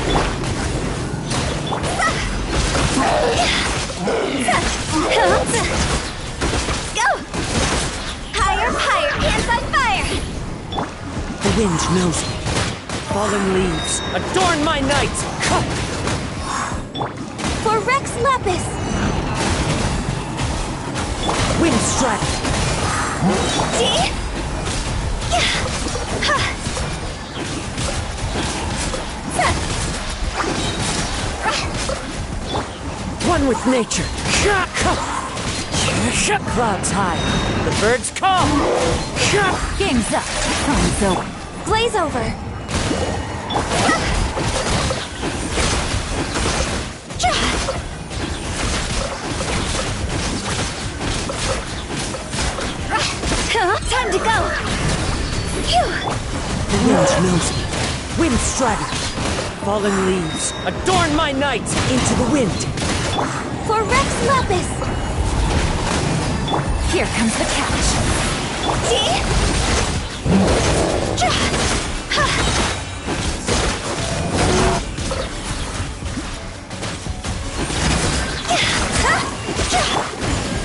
Go! Higher, higher, hands on fire! The wind knows me. Fallen leaves adorn my night. For Rex Lapis. Wind strider. One with nature. Clouds high. The birds call. Game's up. Time's over. Blaze over. Time to go! The wind knows me. Wind strider. Fallen leaves adorn my night. Into the wind. For Rex Lapis. Here comes the catch.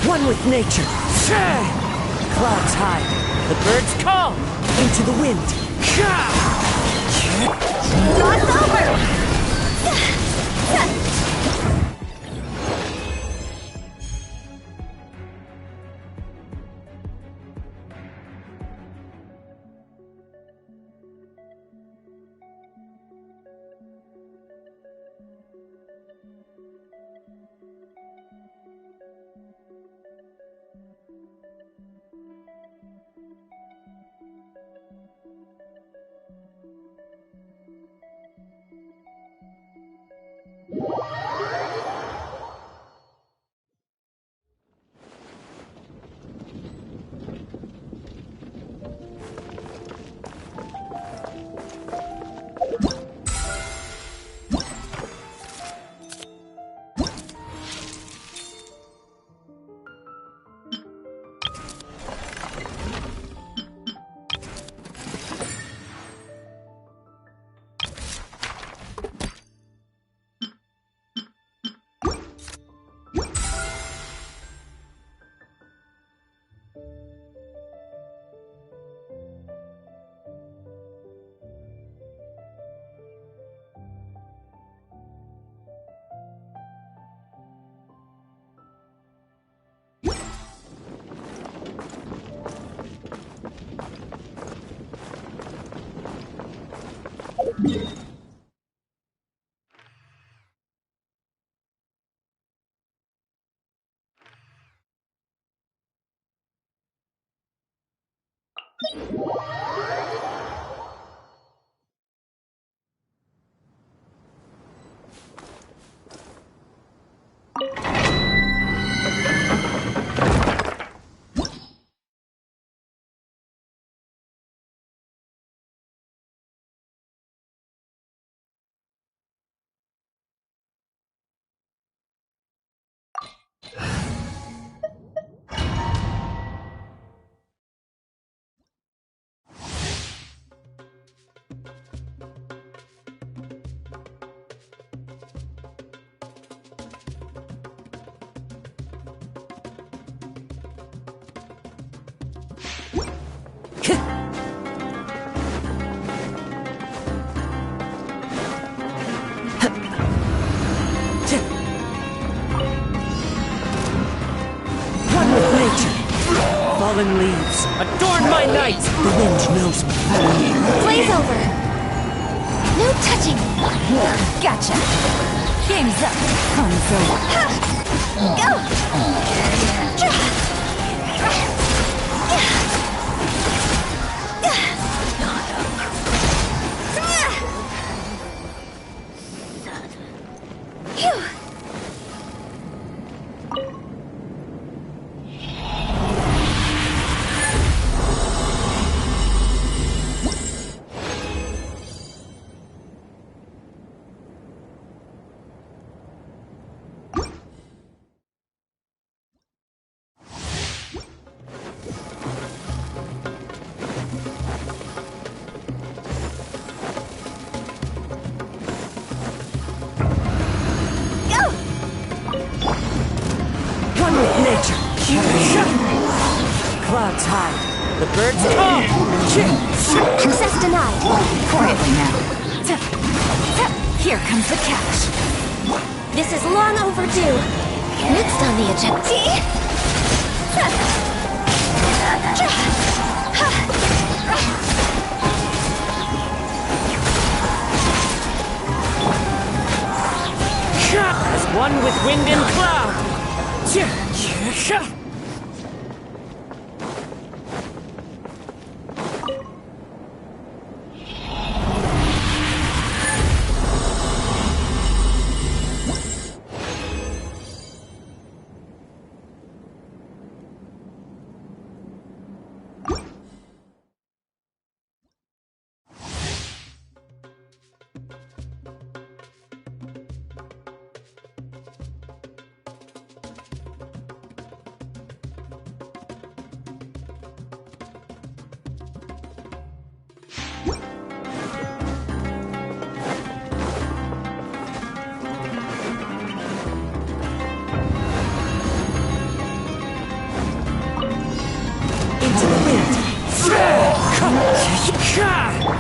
One with nature. Clouds high. The birds call. Into the wind. Dog's over! Fallen leaves, adorn my night! The wind knows me. Blaze over! No touching! Gotcha! Game's up! Comes over! Go! Phew! Clouds hide. The birds call. Access denied. Quietly now. Here comes the catch. This is long overdue. Next on the agenda. As one with wind and cloud.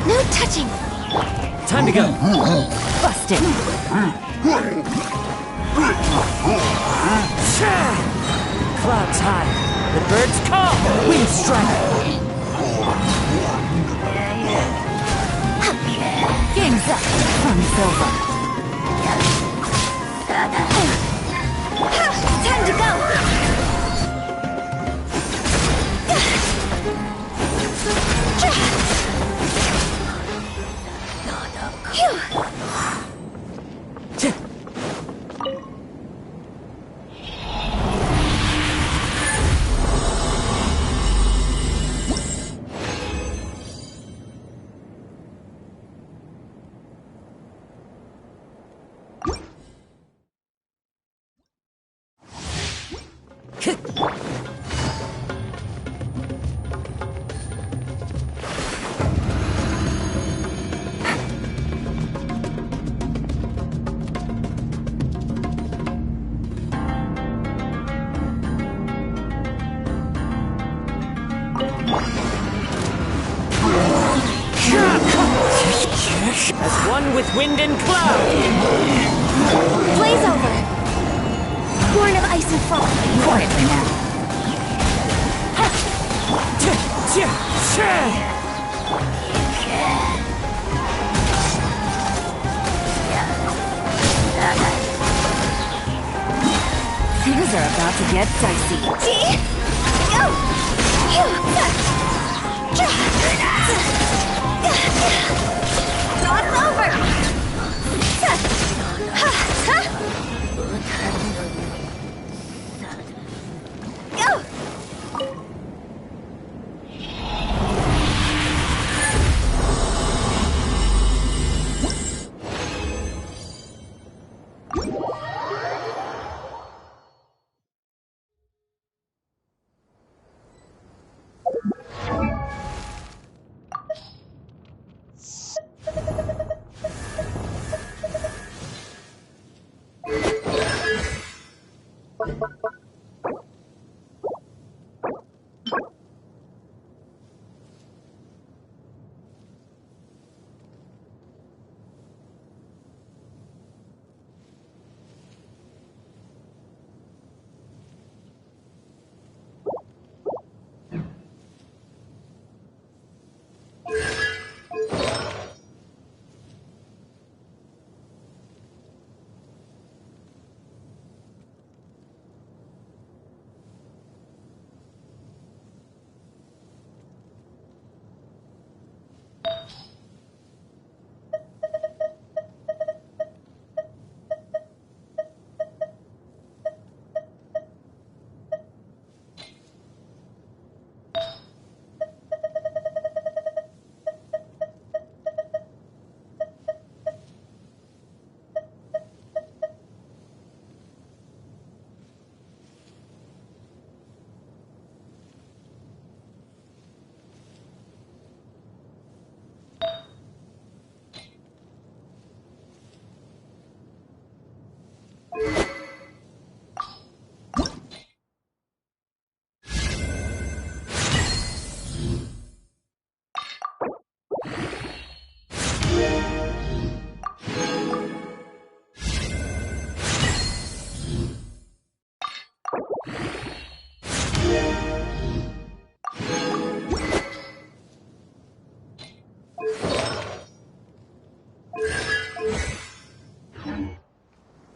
No touching! Time to go! Busted! Clouds high. The birds call. Wind strike. Game's up. Fun's over. Time to go! As one with wind and cloud. Blaze over! Born of ice and frost. Quietly now. Things are about to get dicey. Go!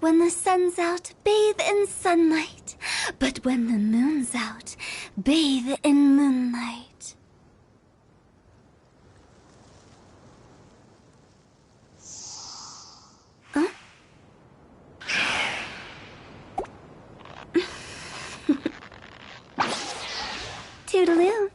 When the sun's out, bathe in sunlight. But when the moon's out, bathe in moonlight. Huh? Toodaloo.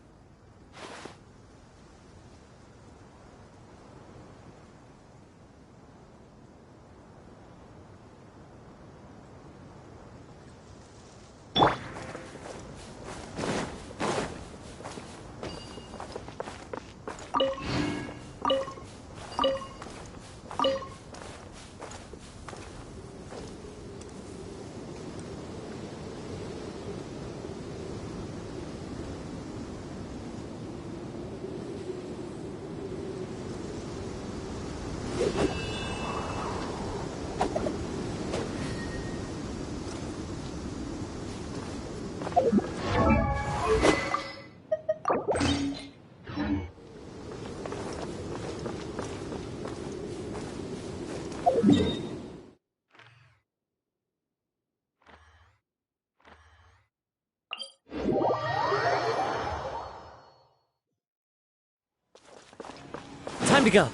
Time to go.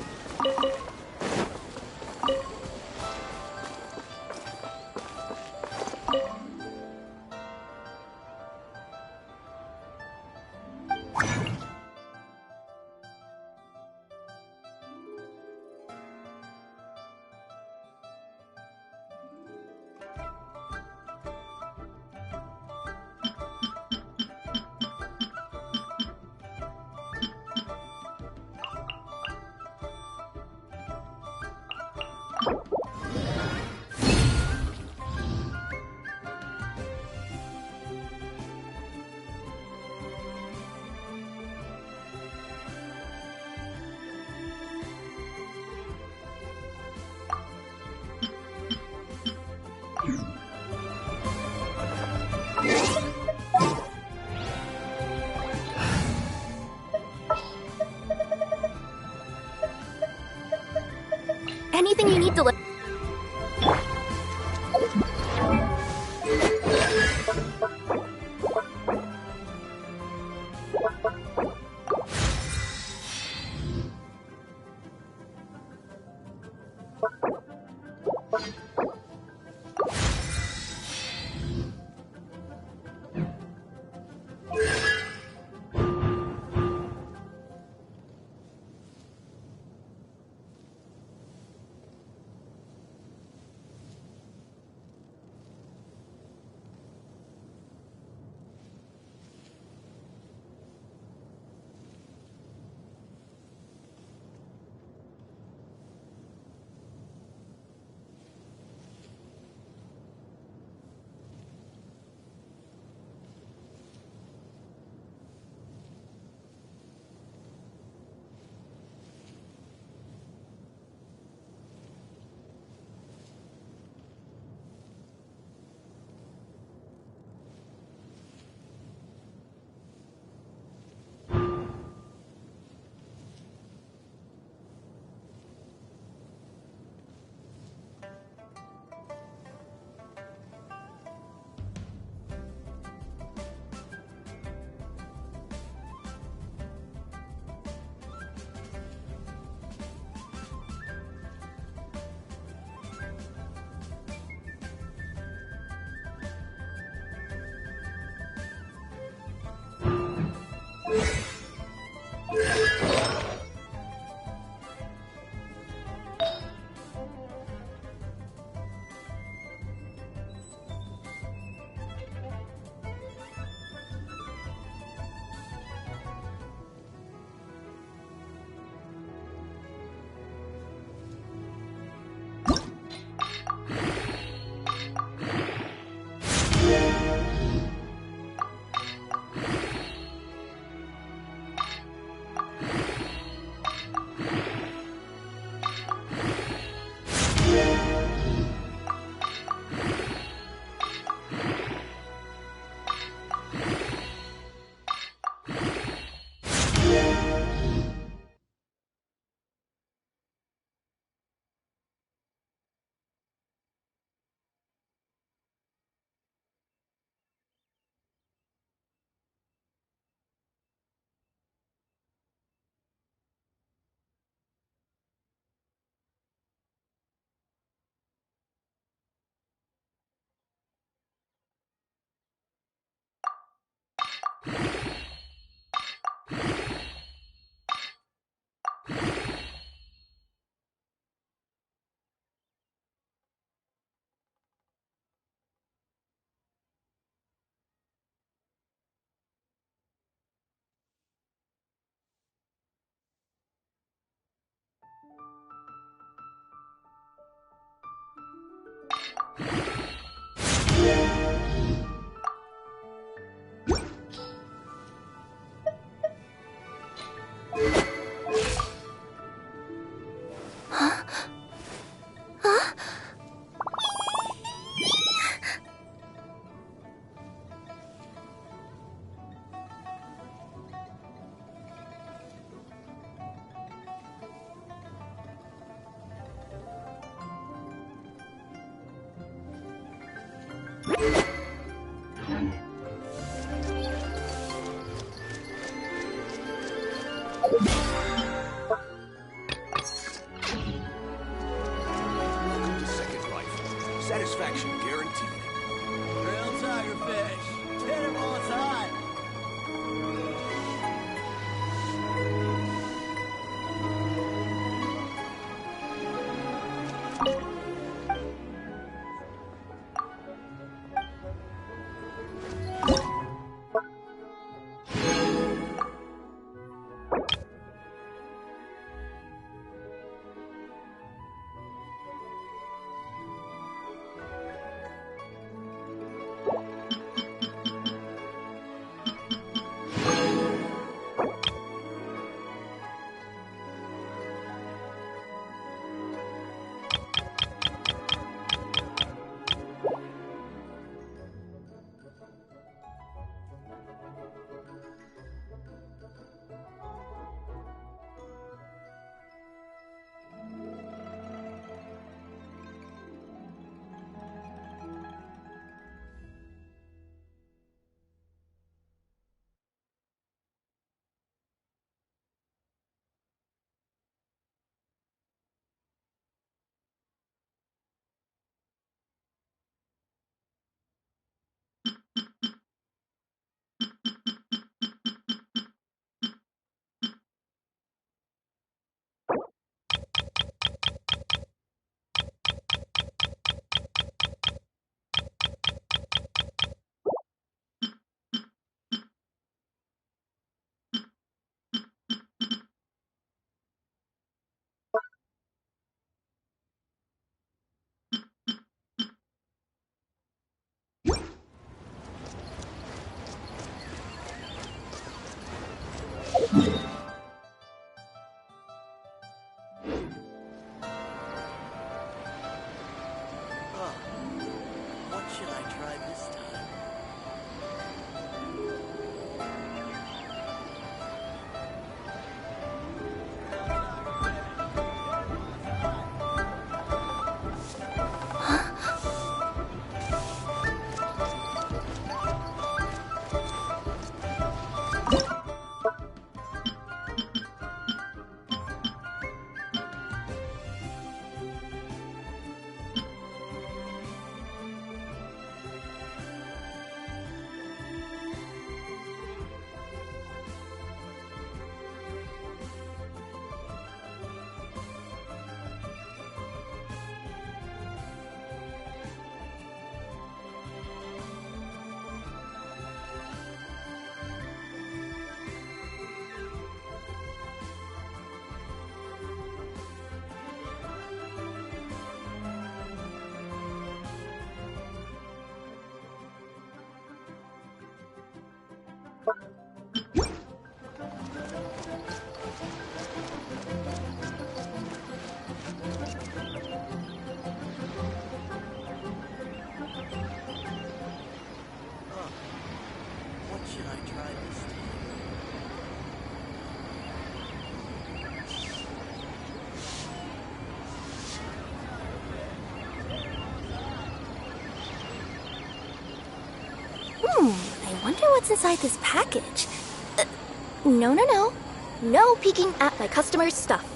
Second life. Satisfaction guaranteed. Real tiger fish. Hit it while it's hot. What should I try this time? I wonder what's inside this package. No. No peeking at my customers' stuff.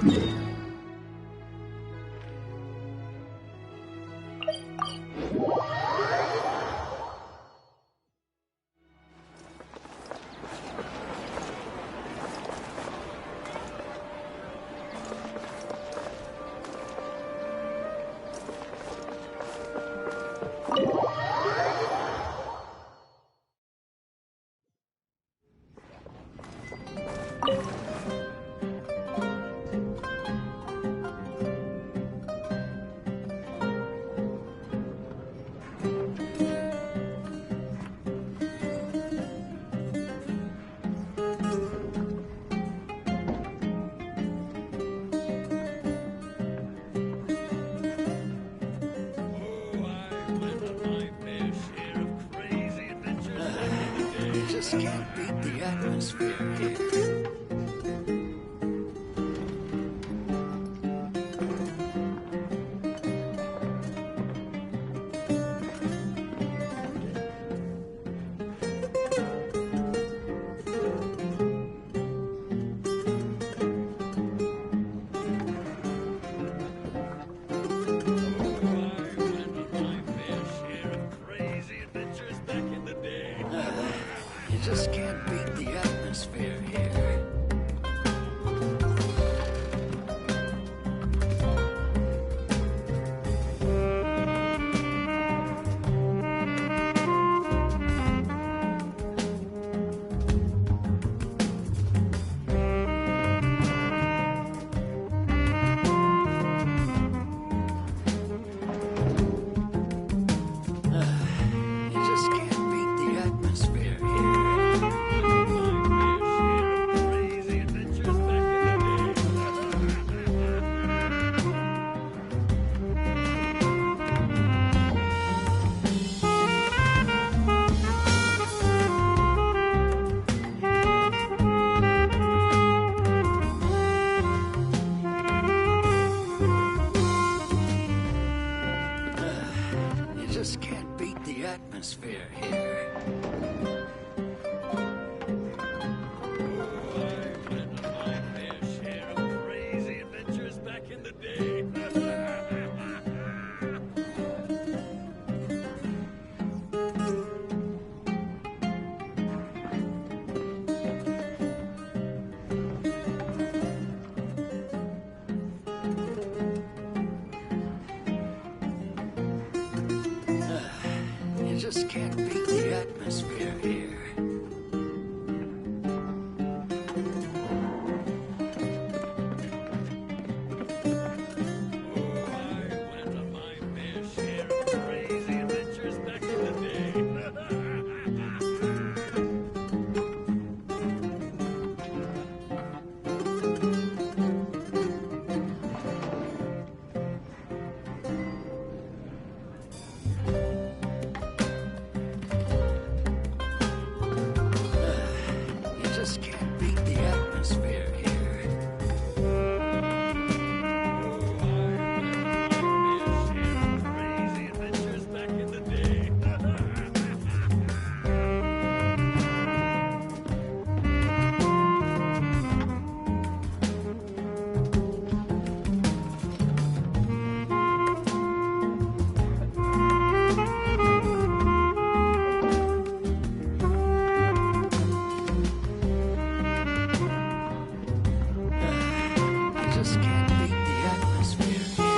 Just can't beat the atmosphere here. You just can't beat the atmosphere here. You just can't beat the atmosphere You just can't beat the atmosphere here. You just can't beat the atmosphere here. You just can't beat the atmosphere here. You just can't beat the atmosphere here.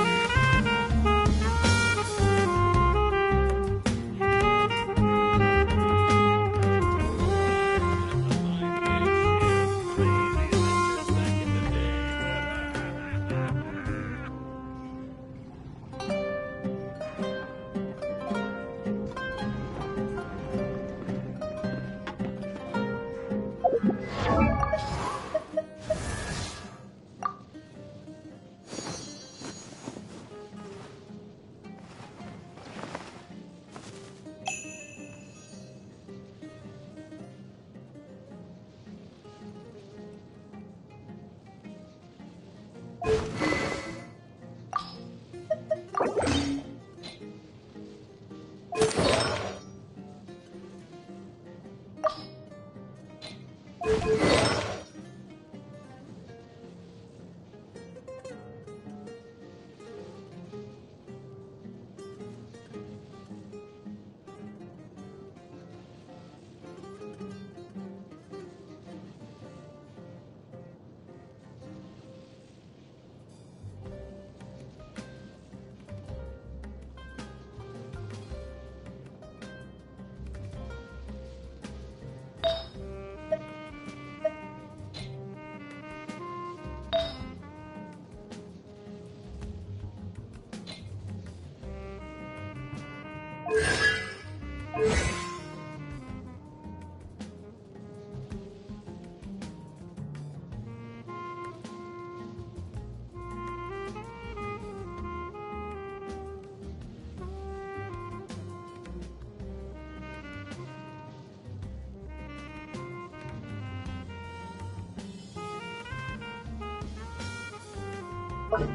You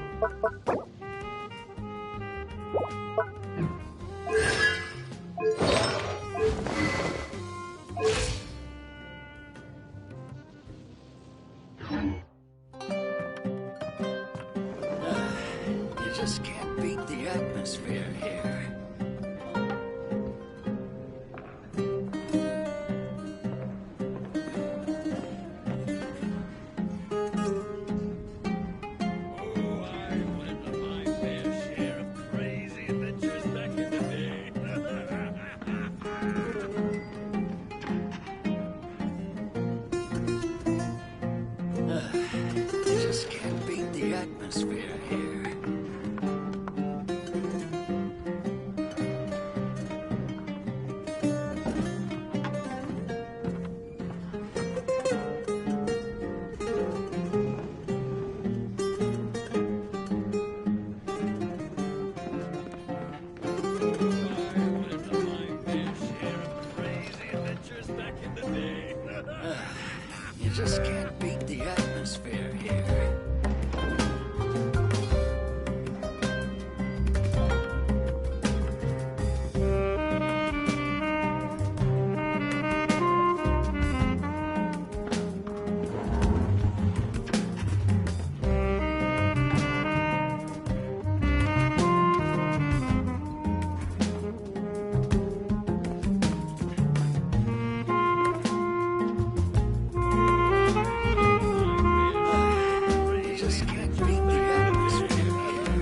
just can't beat the atmosphere here. You just can't beat the atmosphere here. You just can't beat the atmosphere here. You just can't beat the atmosphere here.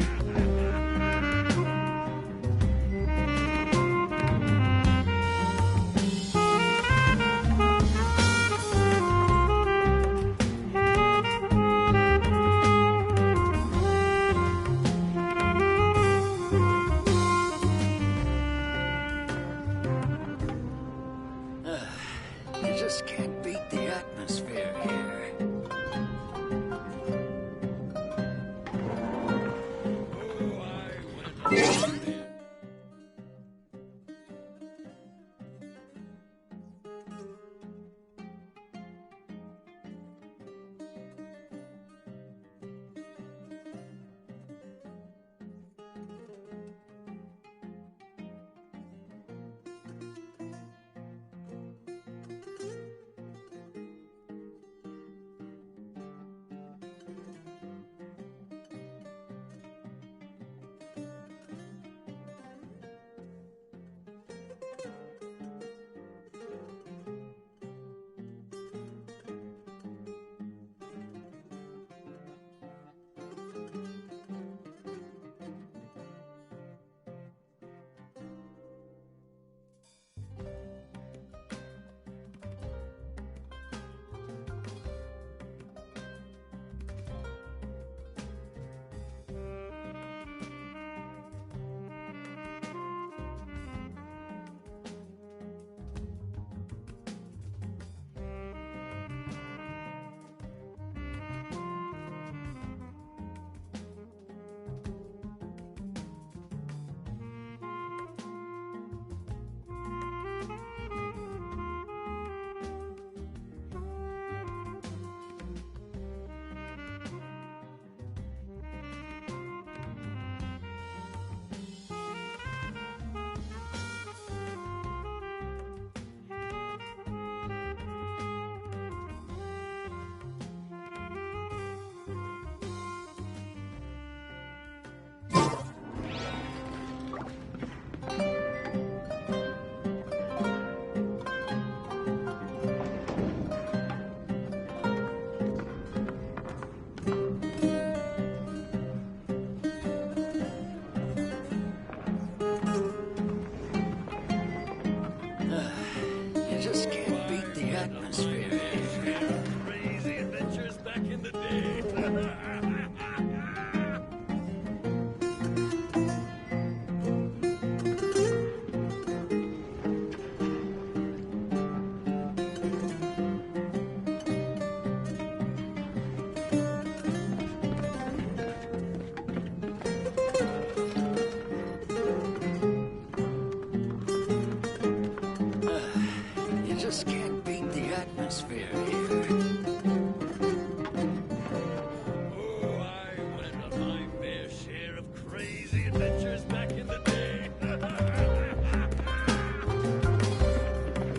You just can't beat the atmosphere.